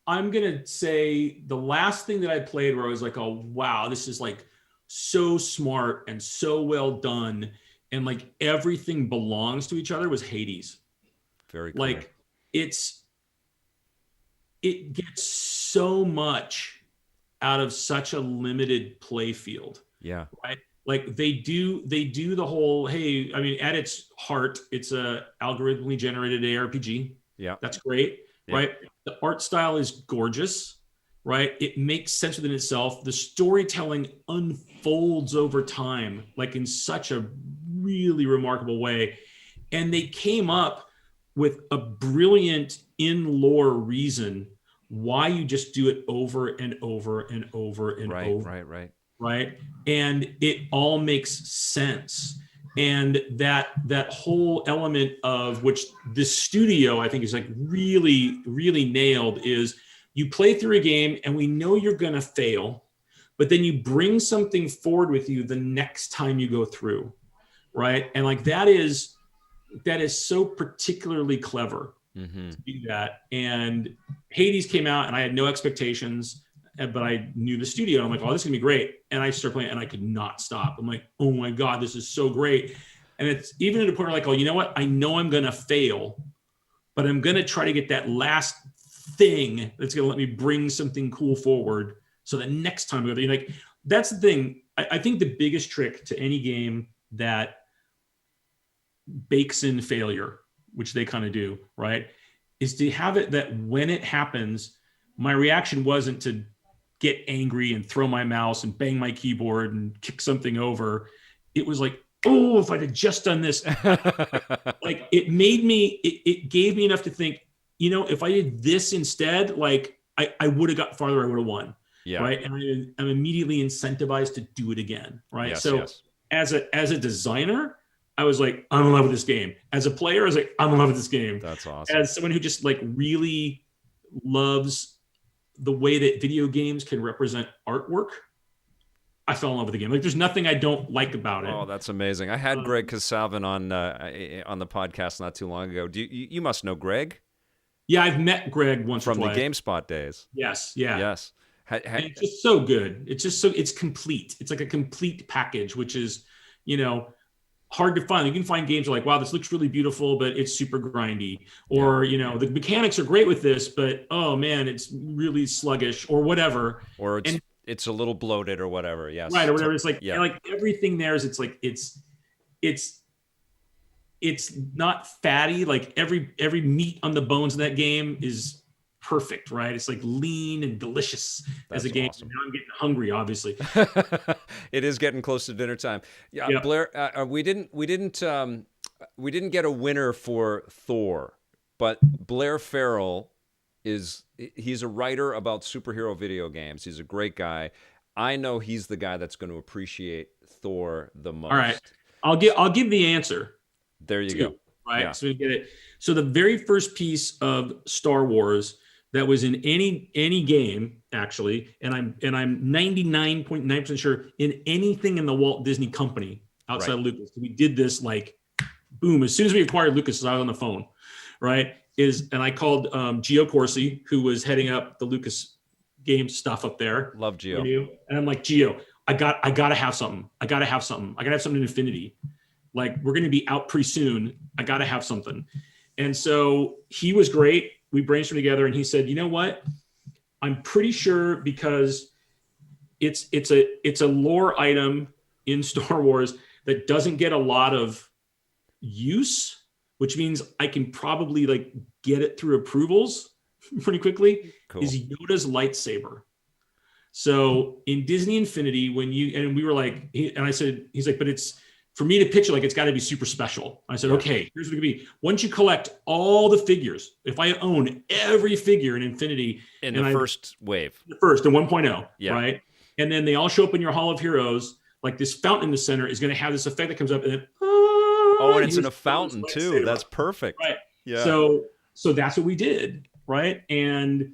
I'm going to say the last thing that I played where I was like, oh, wow, this is like so smart and so well done, and like everything belongs to each other, was Hades. Very cool. Like it gets so much out of such a limited play field. Yeah. Right. Like they do the whole, hey, I mean, at its heart, it's a algorithmically generated ARPG. Yeah. That's great. Yeah. Right. The art style is gorgeous, right? It makes sense within itself. The storytelling unfolds over time, like in such a really remarkable way. And they came up with a brilliant in-lore reason why you just do it over and over and over and over. Right. And it all makes sense. And that whole element of which this studio, I think, is like really, really nailed, is you play through a game and we know you're going to fail, but then you bring something forward with you the next time you go through. Right. And like that is so particularly clever to do that. And Hades came out and I had no expectations, but I knew the studio. I'm like, oh, this is gonna be great. And I started playing and I could not stop. I'm like, oh my God, this is so great. And it's even to the point where like, oh, you know what? I know I'm gonna fail, but I'm gonna try to get that last thing that's gonna let me bring something cool forward. So that next time we go, like, that's the thing. I think the biggest trick to any game that bakes in failure, which they kind of do, right, is to have it that when it happens, my reaction wasn't to get angry and throw my mouse and bang my keyboard and kick something over. It was like, oh, if I'd have just done this. Like it gave me enough to think, if I did this instead, like I would have got farther, I would have won. Yeah. Right. And I'm immediately incentivized to do it again. Right. Yes, so as a designer, I was like, I'm in love with this game. As a player, I was like, I'm in love with this game. That's awesome. As someone who just like really loves the way that video games can represent artwork, I fell in love with the game. Like, there's nothing I don't like about it. Oh, that's amazing. I had Greg Casalvin on the podcast not too long ago. You must know Greg? Yeah, I've met Greg once from the GameSpot days. Yes, yeah. Yes. It's just so good. It's complete. It's like a complete package, which is, hard to find. You can find games like, wow, this looks really beautiful, but it's super grindy. Or, the mechanics are great with this, but oh man, it's really sluggish or whatever. Or it's a little bloated or whatever. Yes. Right. Or whatever. It's like, like everything there is, it's like, it's not fatty. Like every meat on the bones in that game is perfect, right? It's like lean and delicious as That's a game. awesome. Now I'm getting hungry, obviously. It is getting close to dinner time. Yeah, Yep. Blair, we didn't get a winner for Thor, but Blair Farrell he's a writer about superhero video games. He's a great guy. I know he's the guy that's going to appreciate Thor the All right. most. I'll give the answer There you too, go. right? Yeah. So we get it. So the very first piece of Star Wars that was in any game, actually, and I'm 99.9% sure in anything in the Walt Disney Company outside of Lucas. We did this like boom. As soon as we acquired Lucas, I was on the phone, right? And I called Gio Corsi, who was heading up the Lucas game stuff up there. Love Gio. And I'm like, Gio, I gotta have something. I gotta have something in Infinity. Like, we're gonna be out pretty soon. I gotta have something. And so he was great. We brainstormed together, and he said, you know what? I'm pretty sure, because it's a lore item in Star Wars that doesn't get a lot of use, which means I can probably like get it through approvals pretty quickly. Cool. Is Yoda's lightsaber. So in Disney Infinity, we were like, he's like, but it's, for me to picture, like, it's got to be super special. I said, okay, here's what it could be. Once you collect all the figures, if I own every figure in Infinity, in the first wave, in 1.0, right? And then they all show up in your Hall of Heroes, like this fountain in the center is going to have this effect that comes up, and then and it's in a fountain too. That's perfect. Right. Yeah. So that's what we did, right? And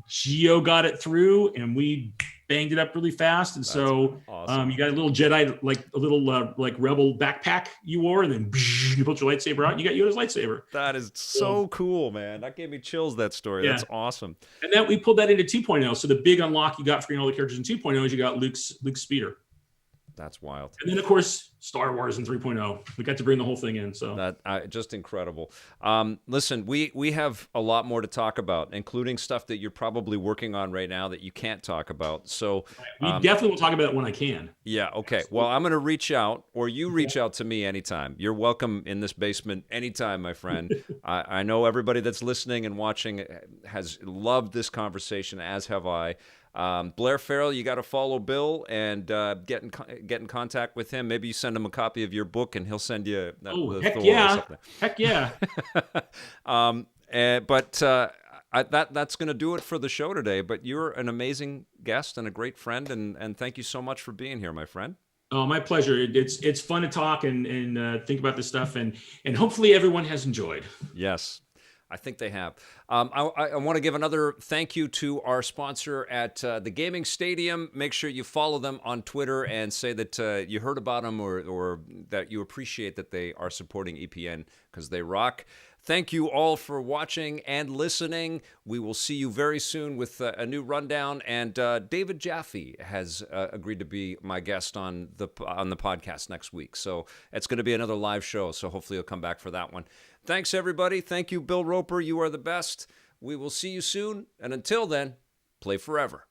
Gio got it through, and we banged it up really fast. And so awesome. You got a little Jedi, like a little like rebel backpack you wore, and then you pulled your lightsaber out, and you got Yoda's lightsaber. That is so cool, man. That gave me chills, that story. That's awesome. And then we pulled that into 2.0. So the big unlock you got for all the characters in 2.0 is you got Luke's speeder. That's wild. And then, of course, Star Wars in 3.0. We got to bring the whole thing in. So that just incredible. Listen, we have a lot more to talk about, including stuff that you're probably working on right now that you can't talk about. So we definitely will talk about it when I can. Yeah. Okay. Absolutely. Well, I'm going to reach out, or you reach out to me anytime. You're welcome in this basement anytime, my friend. I know everybody that's listening and watching has loved this conversation, as have I. Blair Farrell, you got to follow Bill and get in contact with him. Maybe you send him a copy of your book, and he'll send you heck yeah. Heck yeah. That's going to do it for the show today. But you're an amazing guest and a great friend, and thank you so much for being here, my friend. Oh, my pleasure. It's fun to talk and think about this stuff, and hopefully everyone has enjoyed. Yes. I think they have. I want to give another thank you to our sponsor at the Gaming Stadium. Make sure you follow them on Twitter and say that you heard about them or that you appreciate that they are supporting EPN, because they rock. Thank you all for watching and listening. We will see you very soon with a new rundown. And David Jaffe has agreed to be my guest on the podcast next week. So it's going to be another live show. So hopefully you'll come back for that one. Thanks, everybody. Thank you, Bill Roper. You are the best. We will see you soon. And until then, play forever.